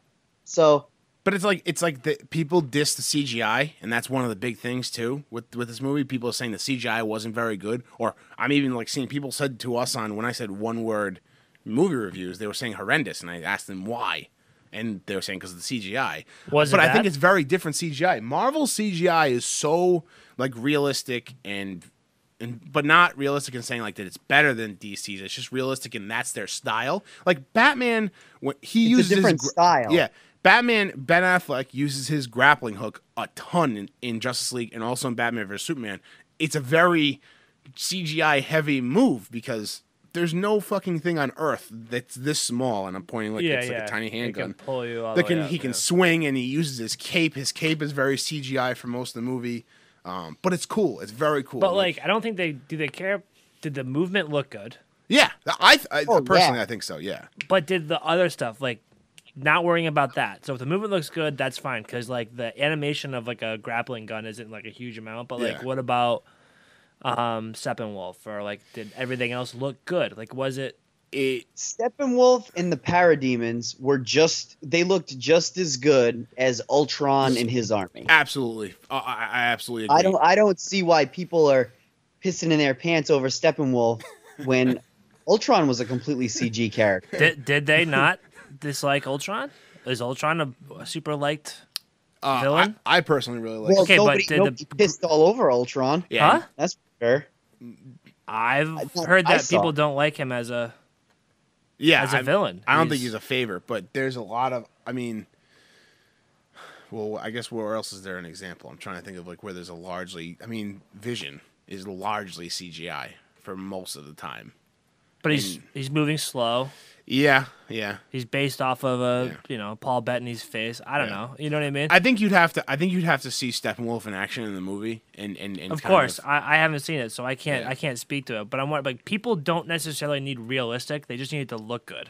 it's like the people diss the CGI, and that's one of the big things too with this movie. People are saying the CGI wasn't very good, or I'm even like seeing people said to us on when I said one word movie reviews, they were saying horrendous, and I asked them why, and they were saying because of the CGI. But I think it's very different CGI. Marvel's CGI is so like realistic but not realistic in saying like that it's better than DC's. It's just realistic, and that's their style. Like Batman, when he uses a different style. Yeah. Ben Affleck uses his grappling hook a ton in Justice League and also in Batman vs. Superman. It's a very CGI heavy move because there's no fucking thing on Earth that's this small, and I'm pointing like it's like a tiny handgun. It can pull you all the way up, he can swing, and he uses his cape. His cape is very CGI for most of the movie, but it's cool. It's very cool. But like, I don't think they care. Did the movement look good? Yeah, I personally I think so. Yeah, but did the other stuff like? Not worrying about that. So if the movement looks good, that's fine. Because like the animation of like a grappling gun isn't like a huge amount. But like, what about Steppenwolf? Or like, did everything else look good? Like, was it? Steppenwolf and the Parademons they looked just as good as Ultron and his army. Absolutely, I absolutely agree. I don't see why people are pissing in their pants over Steppenwolf when Ultron was a completely CG character. Did they not dislike Ultron? Is Ultron a super liked villain? I personally really like. Well, okay, nobody pissed all over Ultron. Yeah, huh? That's fair. I've heard that people don't like him as a villain. I don't think he's a favorite, but there's a lot of. I mean, well, I guess where else is there an example? I'm trying to think of like where there's a largely. I mean, Vision is largely CGI for most of the time, but he's moving slow. Yeah. He's based off of Paul Bettany's face. I don't know. You know what I mean? I think you'd have to see Steppenwolf in action in the movie, and of course, I haven't seen it, so I can't speak to it. But I'm like, people don't necessarily need realistic; they just need it to look good.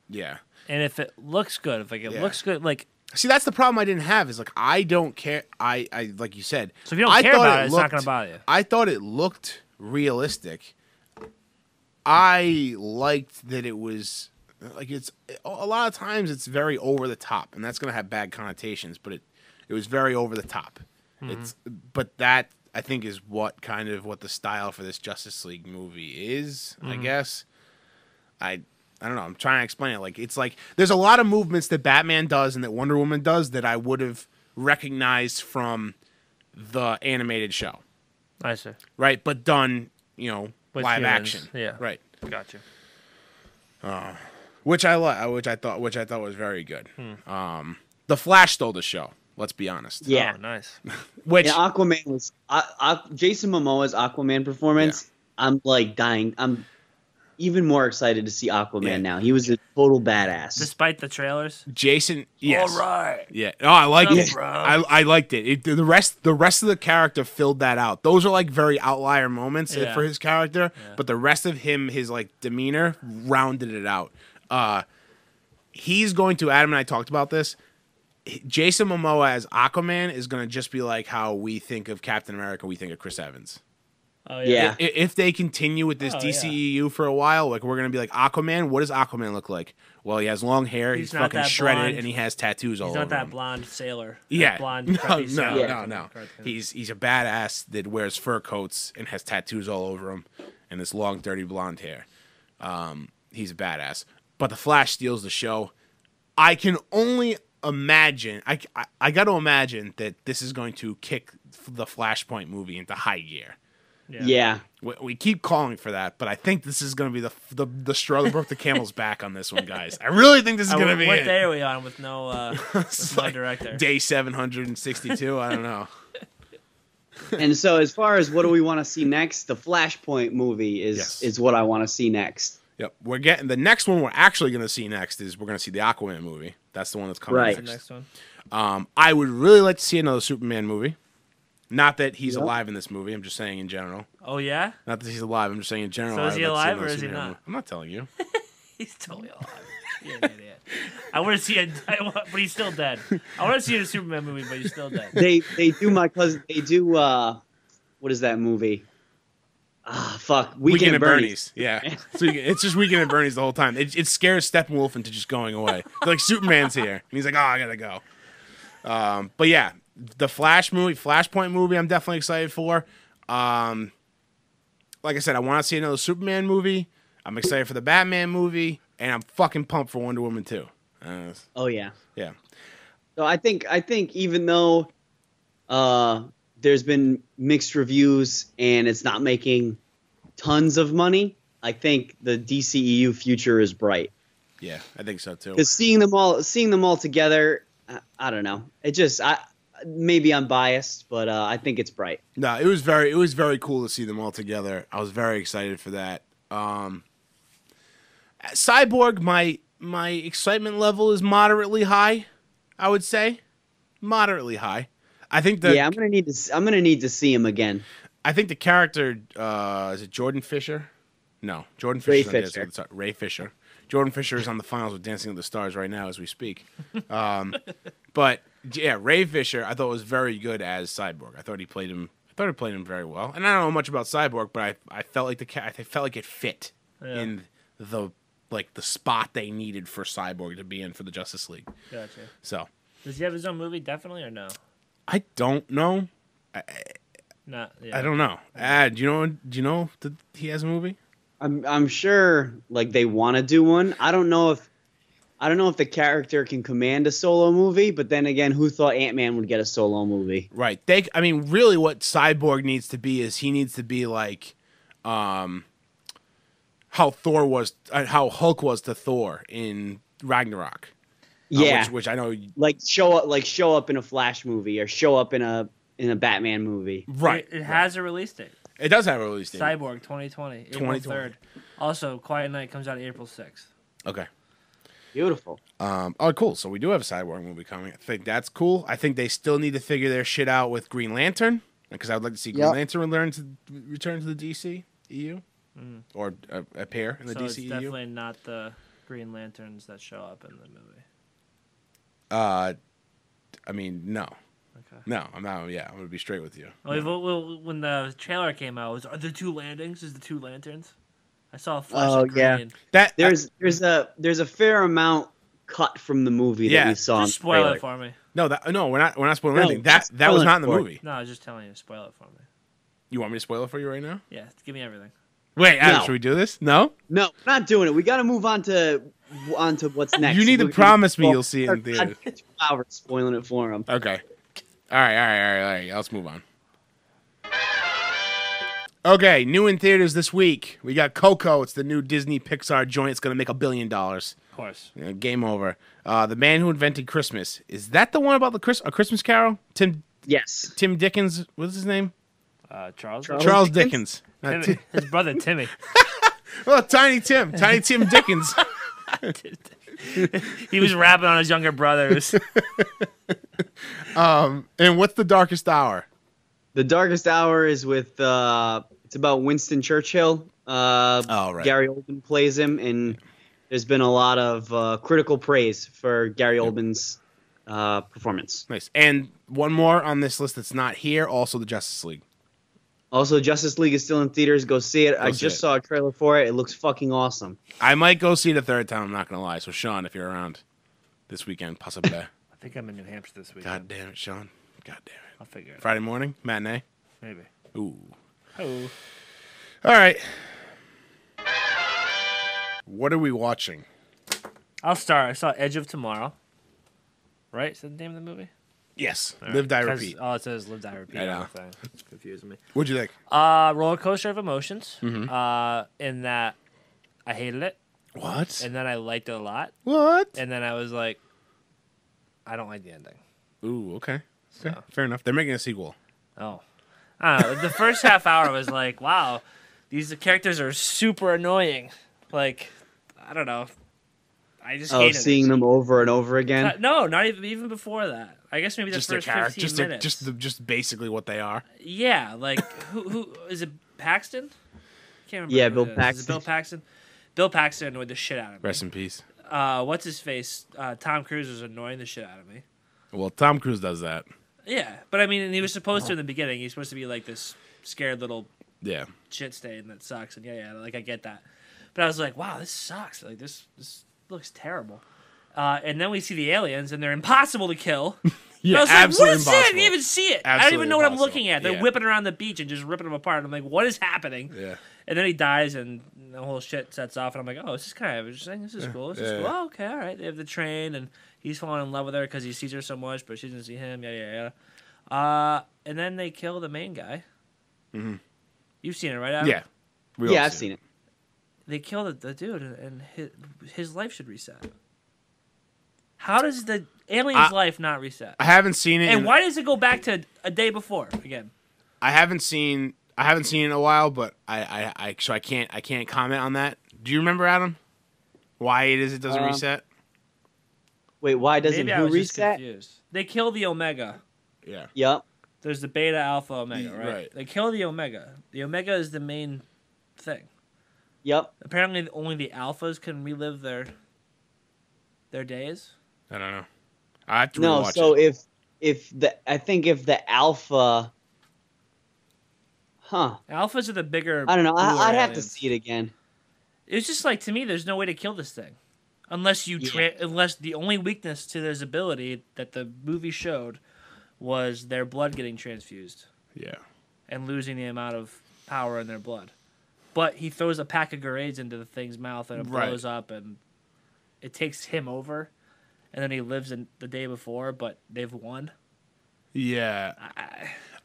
Yeah. And if it looks good, looks good, like. See, that's the problem I didn't have. Is like I don't care. I like you said. So if you don't care about it, it's not going to bother you. I thought it looked realistic. I liked that it was. Like it's a lot of times it's very over the top, and that's going to have bad connotations. But it was very over the top. But that I think is what the style for this Justice League movie is. I guess I don't know. I'm trying to explain it. Like it's like there's a lot of movements that Batman does and that Wonder Woman does that I would have recognized from the animated show. I see. Right, but done with live humans. action. Yeah. Right. Gotcha. which I thought was very good. The Flash stole the show. Let's be honest. Yeah, oh, nice. Which Aquaman was Jason Momoa's Aquaman performance. Yeah. I'm like dying. I'm even more excited to see Aquaman now. He was a total badass. Despite the trailers, Jason, yes, all right, yeah. Oh, I liked it. Bro. I liked it. The rest of the character filled that out. Those are like very outlier moments for his character, but the rest of him, his like demeanor, rounded it out. He's going to. Adam and I talked about this. Jason Momoa as Aquaman is going to just be like how we think of Captain America, we think of Chris Evans. Oh, yeah. If they continue with this DCEU for a while, like we're going to be like, Aquaman, what does Aquaman look like? Well, he has long hair, he's fucking shredded, blonde. And he has tattoos all over him. He's not that blonde sailor. Yeah. Blonde No. He's a badass that wears fur coats and has tattoos all over him and this long, dirty blonde hair. He's a badass. But the Flash steals the show. I can only imagine, I got to imagine that this is going to kick the Flashpoint movie into high gear. Yeah. We keep calling for that, but I think this is going to be the straw that broke the camel's back on this one, guys. I really think this is going to be What day are we on with no director? Day 762, I don't know. And so as far as what do we want to see next, the Flashpoint movie is what I want to see next. Yep, we're getting the next one. We're actually going to see next is we're going to see the Aquaman movie. That's the one that's coming. Right. Next. The next one. I would really like to see another Superman movie. Not that he's alive in this movie. I'm just saying in general. Oh yeah. Not that he's alive. I'm just saying in general. So is he alive or is he not? Movie. I'm not telling you. He's totally alive. You're an idiot. I want to see but he's still dead. I want to see a Superman movie, but he's still dead. They do my cousin. They do what is that movie? Fuck. Weekend at Bernie's. Yeah. So it's just Weekend at Bernie's the whole time. It scares Steppenwolf into just going away. They're like, Superman's here. And he's like, oh, I gotta go. But yeah, the Flashpoint movie, I'm definitely excited for. Like I said, I want to see another Superman movie. I'm excited for the Batman movie, and I'm fucking pumped for Wonder Woman 2. Oh yeah. Yeah. So I think even though there's been mixed reviews and it's not making tons of money, I think the DCEU future is bright. Yeah, I think so too. Because seeing them all together, I don't know. Maybe I'm biased, but I think it's bright. No, it was very cool to see them all together. I was very excited for that. Cyborg, my excitement level is moderately high. I would say moderately high. I think I'm gonna need to see him again. I think the character is it Jordan Fisher? No, Jordan Fisher. Ray Fisher. Jordan Fisher is on the finals of Dancing with the Stars right now as we speak. But yeah, Ray Fisher I thought was very good as Cyborg. I thought he played him very well. And I don't know much about Cyborg, but I felt like it fit in the spot they needed for Cyborg to be in for the Justice League. Gotcha. So does he have his own movie definitely or no? I don't know. I don't know. Do you know that he has a movie? I'm sure like they want to do one. I don't know if the character can command a solo movie, but then again, who thought Ant-Man would get a solo movie? Right. Really what Cyborg needs to be is he needs to be like how Hulk was to Thor in Ragnarok. Yeah. Which I know show up in a Flash movie or show up in a Batman movie. Right. It has a release date. It does have a release date. Cyborg 2020, April 3rd. Also, Quiet Night comes out April 6th. Okay. Beautiful. Cool. So we do have a Cyborg movie coming. I think that's cool. I think they still need to figure their shit out with Green Lantern because I would like to see Green Lantern return to the DC EU or appear in the DCEU. So it's definitely not the Green Lanterns that show up in the movie. No. Okay. No, I'm not. Yeah, I'm gonna be straight with you. Well, when the trailer came out, are there two landings? Is the two lanterns? I saw a flash of green. That there's a fair amount cut from the movie that we saw. Just spoil it for me. No, we're not spoiling anything. That was not in the movie. No, I was just telling you to spoil it for me. You want me to spoil it for you right now? Yeah, give me everything. Wait, Adam, should we do this? No, we're not doing it. We got to move on to what's next. You need to promise me you'll see it in theaters. 2 hours spoiling it for him. Okay. All right. Let's move on. Okay, new in theaters this week. We got Coco. It's the new Disney Pixar joint. It's going to make $1 billion. course. Game over. The Man Who Invented Christmas. Is that the one about A Christmas Carol? Yes. Tim Dickens. What's his name? Charles Dickens. Timmy. His brother Timmy. Well, Tiny Tim Dickens. He was rapping on his younger brothers. And what's The Darkest Hour? The Darkest Hour is with it's about Winston Churchill. Right. Gary Oldman plays him, and there's been a lot of critical praise for Gary Oldman's performance. Nice. And one more on this list that's not here, also the Justice League. Also, Justice League is still in theaters. Go see it. I just saw a trailer for it. It looks fucking awesome. I might go see it a third time, I'm not going to lie. So, Sean, if you're around this weekend, possibly. I think I'm in New Hampshire this weekend. God damn it, Sean. God damn it. I'll figure it out. Friday morning? Matinee? Maybe. Ooh. Oh. All right. What are we watching? I'll start. I saw Edge of Tomorrow. Right? Is that the name of the movie? Yes. All Live, Die, right. Repeat. Oh, it says Live, Die, Repeat. I know. It's confusing me. What'd you think? Roller Coaster of Emotions. Mm-hmm. In that I hated it. What? And then I liked it a lot. What? And then I was like, I don't like the ending. Ooh, okay. So. Fair enough. They're making a sequel. Oh. I don't know. The first half hour was like, wow, these characters are super annoying. Like, I don't know. I just hated seeing them over and over again. No, not even before that. I guess maybe the first 15 minutes. Just basically what they are. Yeah, like who is it? Paxton? Can't remember. Yeah, Bill Paxton. Is it Bill Paxton? Bill Paxton annoyed the shit out of me. Rest in peace. What's his face? Tom Cruise was annoying the shit out of me. Well, Tom Cruise does that. Yeah, but I mean, and he was supposed to in the beginning. He's supposed to be like this scared little shit stain that sucks, and like I get that. But I was like, wow, this sucks. Like this looks terrible. And then we see the aliens, and they're impossible to kill. Yeah, I was like, absolutely what is that? I impossible. didn't even see it. I don't even know what I'm looking at. They're whipping around the beach and just ripping them apart. I'm like, what is happening? Yeah. And then he dies, and the whole shit sets off. And I'm like, oh, this is kind of interesting. This is cool. This is cool. Oh, okay, all right. They have the train, and he's falling in love with her because he sees her so much, but she doesn't see him. Yada yada. And then they kill the main guy. Mm-hmm. You've seen it, right, Adam? Yeah. Yeah, I've seen it. They kill the dude, and his life should reset. How does the alien's life not reset? I haven't seen it. And why does it go back to a day before again? I haven't seen it in a while, but I can't comment on that. Do you remember, Adam? Why it doesn't reset? Wait, why doesn't Maybe who I was reset? just confused. They kill the Omega. Yeah. Yep. There's the Beta, Alpha, Omega, right? Right. They kill the Omega. The Omega is the main thing. Yep. Apparently, only the Alphas can relive their days. I don't know. I have to No, rewatch so it. if the Alpha, Alphas are the bigger. I don't know. I'd have to aliens. see it again. It's just like, to me, there's no way to kill this thing, unless unless the only weakness to his ability that the movie showed was their blood getting transfused. Yeah. And losing the amount of power in their blood. But he throws a pack of grenades into the thing's mouth and it blows up and it takes him over. And then he lives in the day before, but they've won. Yeah.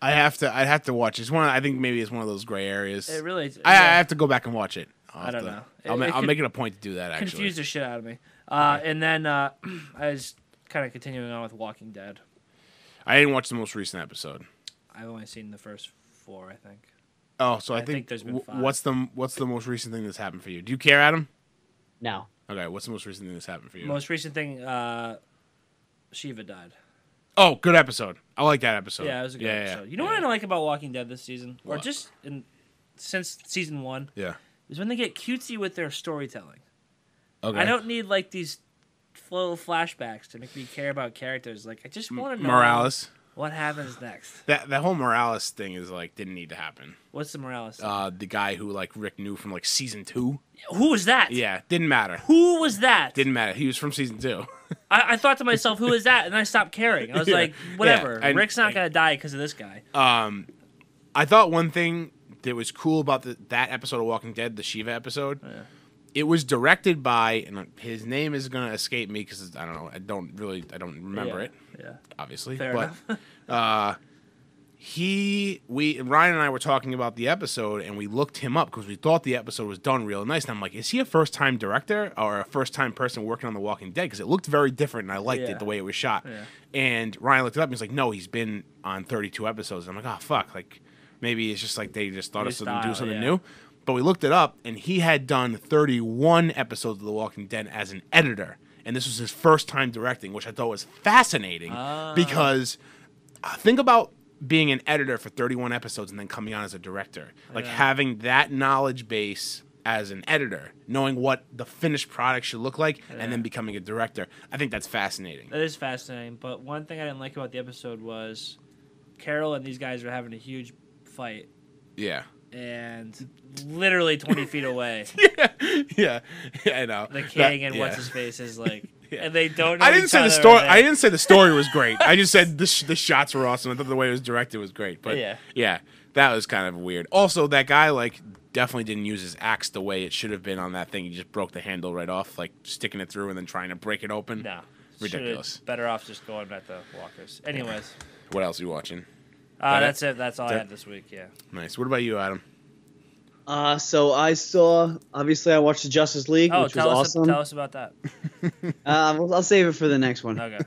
I'd have to watch it. I think maybe it's one of those gray areas. It really I have to go back and watch it. I don't know. I'll make it a point to do that, actually. Confused the shit out of me. And then I was kind of continuing on with Walking Dead. I didn't watch the most recent episode. I've only seen the first 4, I think. Oh, so I think there's been 5. What's the most recent thing that's happened for you? Do you care, Adam? No. Okay, what's the most recent thing that's happened for you? Most recent thing, Shiva died. Oh, good episode. I like that episode. Yeah, it was a good episode. You know what I don't like about Walking Dead this season? What? Or just since season 1? Yeah. Is when they get cutesy with their storytelling. Okay. I don't need like these little flashbacks to make me care about characters. Like I just want to know Morales. What happens next. That whole Morales thing is like didn't need to happen. What's the Morales thing? The guy who like Rick knew from like season 2. Who was that? Yeah, didn't matter. Who was that? Didn't matter. He was from season 2. I thought to myself, who is that? And I stopped caring. I was like, whatever. Yeah, Rick's not gonna die because of this guy. I thought one thing that was cool about that episode of Walking Dead, the Shiva episode, it was directed by, and his name is gonna escape me because I don't know, I don't remember it. Yeah. Obviously, Fair but enough. Ryan and I were talking about the episode, and we looked him up because we thought the episode was done real nice. And I'm like, is he a first-time director or a first-time person working on The Walking Dead? Because it looked very different, and I liked it the way it was shot. Yeah. And Ryan looked it up, and he's like, no, he's been on 32 episodes. And I'm like, oh, fuck. Like, maybe it's just like they just thought of something to do something new. But we looked it up, and he had done 31 episodes of The Walking Dead as an editor. And this was his first time directing, which I thought was fascinating because think about being an editor for 31 episodes and then coming on as a director. Like having that knowledge base as an editor, knowing what the finished product should look like, and then becoming a director. I think that's fascinating. That is fascinating. But one thing I didn't like about the episode was Carol and these guys were having a huge fight. Yeah. And literally 20 feet away. yeah, I know. The king and what's his face is like, and they don't know I didn't each say the other, story. I didn't say the story was great. I just said the shots were awesome. I thought the way it was directed was great. But yeah, that was kind of weird. Also, that guy like definitely didn't use his axe the way it should have been on that thing. He just broke the handle right off, like sticking it through and then trying to break it open. No, ridiculous. Better off just going at the walkers. Anyways, what else are you watching? That's it. That's all I had this week. Yeah. Nice. What about you, Adam? So I watched the Justice League, which was awesome. Tell us about that. I'll save it for the next one. Okay.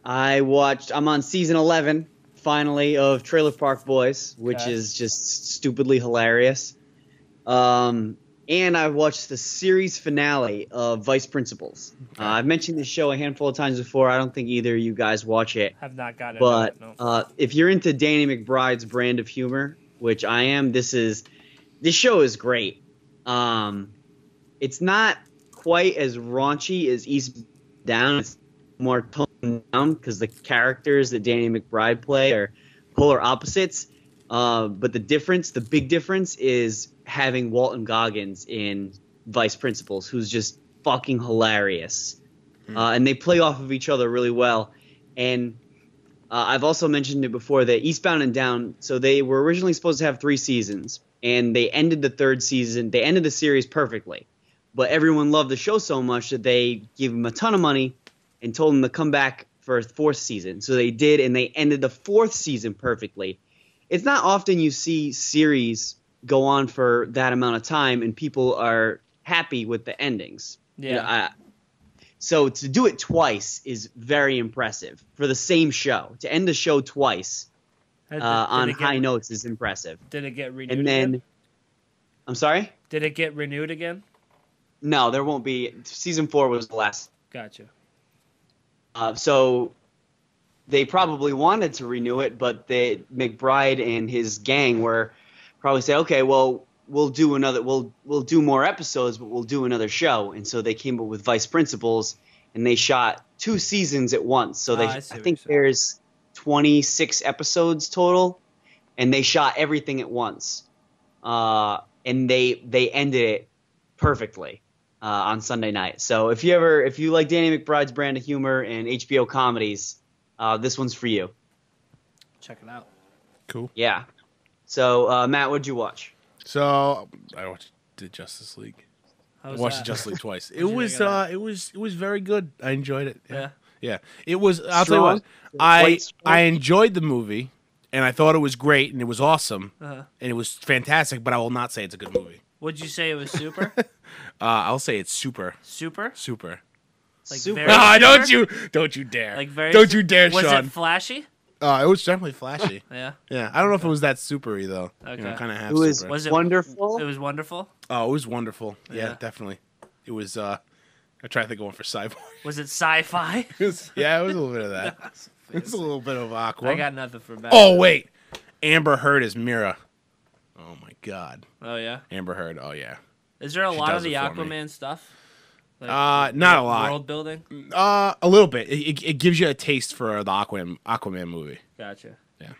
I'm on season 11, finally, of Trailer Park Boys, which is just stupidly hilarious. And I watched the series finale of Vice Principals. I've mentioned this show a handful of times before. I don't think either of you guys watch it. Have not gotten it. No. But if you're into Danny McBride's brand of humor, which I am, this show is great. It's not quite as raunchy as East Down. It's more toned down because the characters that Danny McBride play are polar opposites. But the big difference is having Walton Goggins in Vice Principals, who's just fucking hilarious. And they play off of each other really well. And I've also mentioned it before that Eastbound and Down, so they were originally supposed to have 3 seasons, and they ended the 3rd season. They ended the series perfectly. But everyone loved the show so much that they gave them a ton of money and told them to come back for a 4th season. So they did, and they ended the 4th season perfectly. It's not often you see series go on for that amount of time and people are happy with the endings. Yeah. So to do it twice is very impressive for the same show. To end the show twice on high notes is impressive. Did it get renewed and then, again? I'm sorry? Did it get renewed again? No, there won't be. Season 4 was the last. Gotcha. So they probably wanted to renew it, but McBride and his gang were probably say, okay, well, we'll do more episodes, but we'll do another show. And so they came up with Vice Principals, and they shot 2 seasons at once. So I think there's 26 episodes total, and they shot everything at once. And they ended it perfectly on Sunday night. So if you like Danny McBride's brand of humor and HBO comedies, this one's for you. Check it out. Cool. Yeah. So Matt, what'd you watch? So I watched the Justice League. I watched the Justice League twice. It was very good. I enjoyed it. Yeah. It was. I'll tell you what. I enjoyed the movie, and I thought it was great, and it was awesome, and it was fantastic. But I will not say it's a good movie. Would you say it was super? I'll say it's super. Super. Like super. Don't you dare. Like very. Don't you dare, was Sean. Was it flashy? It was definitely flashy. Yeah. I don't know if it was that supery though. Okay. Kind of half. Was it wonderful? It was wonderful. Oh, it was wonderful. Yeah, definitely. It was. I tried to think of one for sci-fi. Was it sci-fi? It was a little bit of that. It was a little bit of Aqua. I got nothing for that. Oh wait, Amber Heard is Mira. Oh my God. Oh yeah. Amber Heard. Oh yeah. Is there a lot of the Aquaman stuff? Like, not a lot. World building? A little bit. It gives you a taste for the Aquaman movie. Gotcha. Yeah.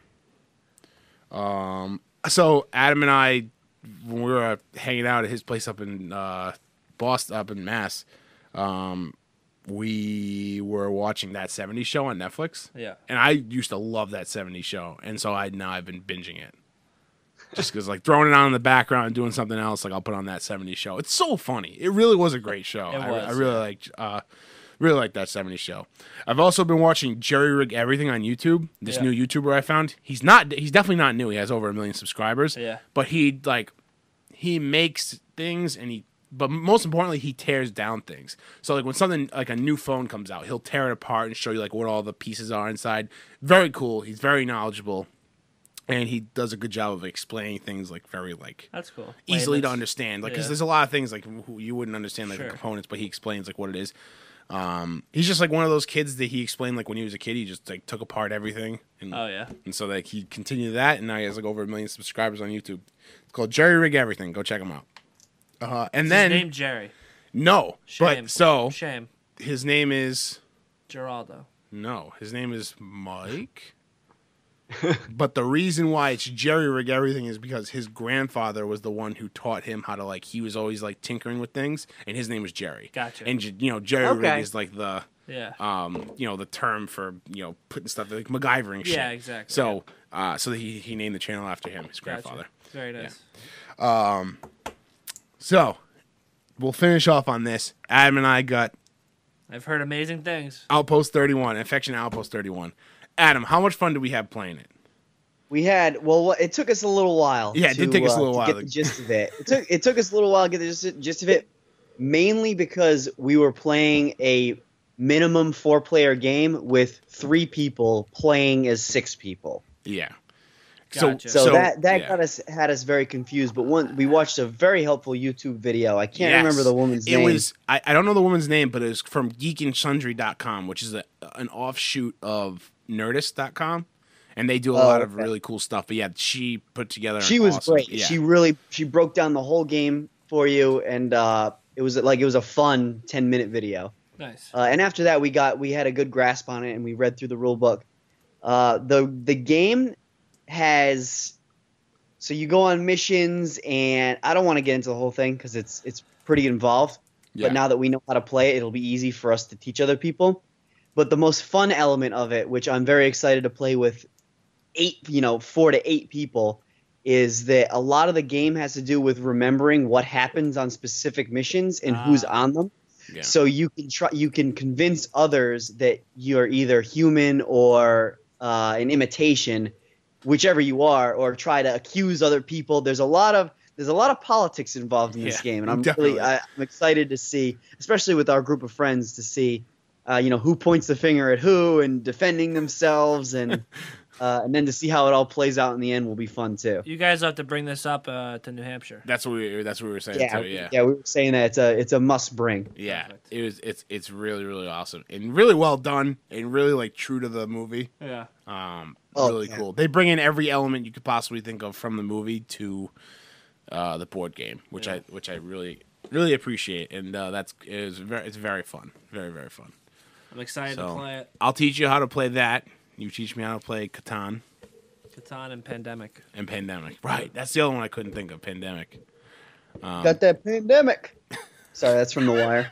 So Adam and I, when we were hanging out at his place up in Boston, up in Mass, we were watching That 70s Show on Netflix. Yeah. And I used to love That 70s Show, and so now I've been binging it. Just because, like, throwing it on in the background and doing something else, like, I'll put on That 70s Show. It's so funny. It really was a great show. I really Really like that 70s show. I've also been watching Jerry Rig Everything on YouTube. This new YouTuber I found. He's definitely not new. He has over 1 million subscribers. Yeah. But he makes things but most importantly, he tears down things. So like when something like a new phone comes out, he'll tear it apart and show you like what all the pieces are inside. Very cool. He's very knowledgeable. And he does a good job of explaining things like very like that's cool, easily to understand. Like because there's a lot of things like you wouldn't understand like the components, but he explains like what it is. He's just like one of those kids that he explained like when he was a kid. He just like took apart everything. And, and so like he continued that, and now he has like over 1 million subscribers on YouTube. It's called Jerry Rig Everything. Go check him out. And then his name Jerry. No, shame. Shame. His name is Geraldo. No, his name is Mike. But the reason why it's Jerry Rig Everything is because his grandfather was the one who taught him how to like. He was always like tinkering with things, and his name was Jerry. Gotcha. And Jerry Rig is like the the term for putting stuff like MacGyvering shit. Yeah, exactly. So so he named the channel after him, his grandfather. Very nice. Yeah. So we'll finish off on this. Adam and I got. I've heard amazing things. Outpost 31, Infection Outpost 31. Adam, how much fun did we have playing it? We had it took us a little while. Yeah, it did take us a little while to get the gist of it. It took us a little while to get the gist of it, mainly because we were playing a minimum 4-player game with 3 people playing as 6 people. Yeah. Gotcha. So that had us very confused. But we watched a very helpful YouTube video. I can't remember the woman's name. It was I don't know the woman's name, but it was from geekandsundry.com, which is an offshoot of Nerdist.com, and they do a lot of really cool stuff. But yeah, she put together. She was awesome, great. Yeah. She broke down the whole game for you, and it was a fun 10-minute video. Nice. And after that, we had a good grasp on it, and we read through the rule book. The game has, so you go on missions, and I don't want to get into the whole thing because it's pretty involved. Yeah. But now that we know how to play it, it'll be easy for us to teach other people. But the most fun element of it, which I'm very excited to play with 4 to 8 people, is that a lot of the game has to do with remembering what happens on specific missions and who's on them. Yeah. So you can convince others that you're either human or an imitation, whichever you are, or try to accuse other people. There's a lot of politics involved in this game, and I'm excited to see, especially with our group of friends, to see who points the finger at who and defending themselves, and then to see how it all plays out in the end will be fun too. You guys have to bring this up to New Hampshire. That's what we were saying too. Yeah, we were saying that it's a must bring. Yeah, perfect. It's really, really awesome and really well done and really like true to the movie. Yeah. Really cool. They bring in every element you could possibly think of from the movie to the board game, which I really, really appreciate, and it's very fun, very, very fun. I'm excited to play it. I'll teach you how to play that. You teach me how to play Catan. Catan and Pandemic. Right. That's the other one I couldn't think of, Pandemic. Got that pandemic. Sorry, that's from The Wire.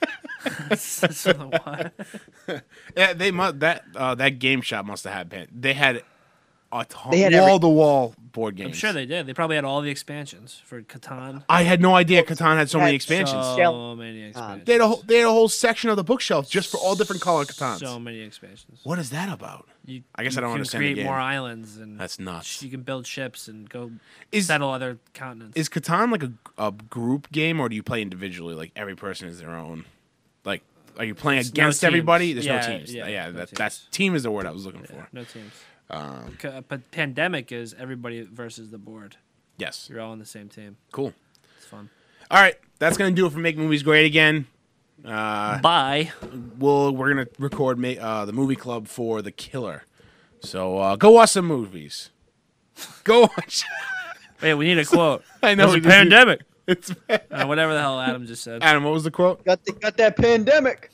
That's from The Wire. Yeah, they must that game shop must have had they had wall-to-wall board games. I'm sure they did. They probably had all the expansions for Catan. I had no idea Catan had so many expansions. So many expansions. They had a whole section of the bookshelf just for all different color Catans. So many expansions. What is that about? I guess I don't understand the game. You can create more islands. And that's nuts. You can build ships and go settle other continents. Is Catan like a group game, or do you play individually? Like every person is their own? Like, are you playing against everybody? There's no teams. That's team is the word I was looking for. No teams. But Pandemic is everybody versus the board. Yes. You're all on the same team. Cool. It's fun. All right. That's going to do it for Make Movies Great Again. Bye. We're going to record the movie club for The Killer. So go watch some movies. Go watch. Wait, we need a quote. I know. It's a pandemic. It's whatever the hell Adam just said. Adam, what was the quote? Got that pandemic.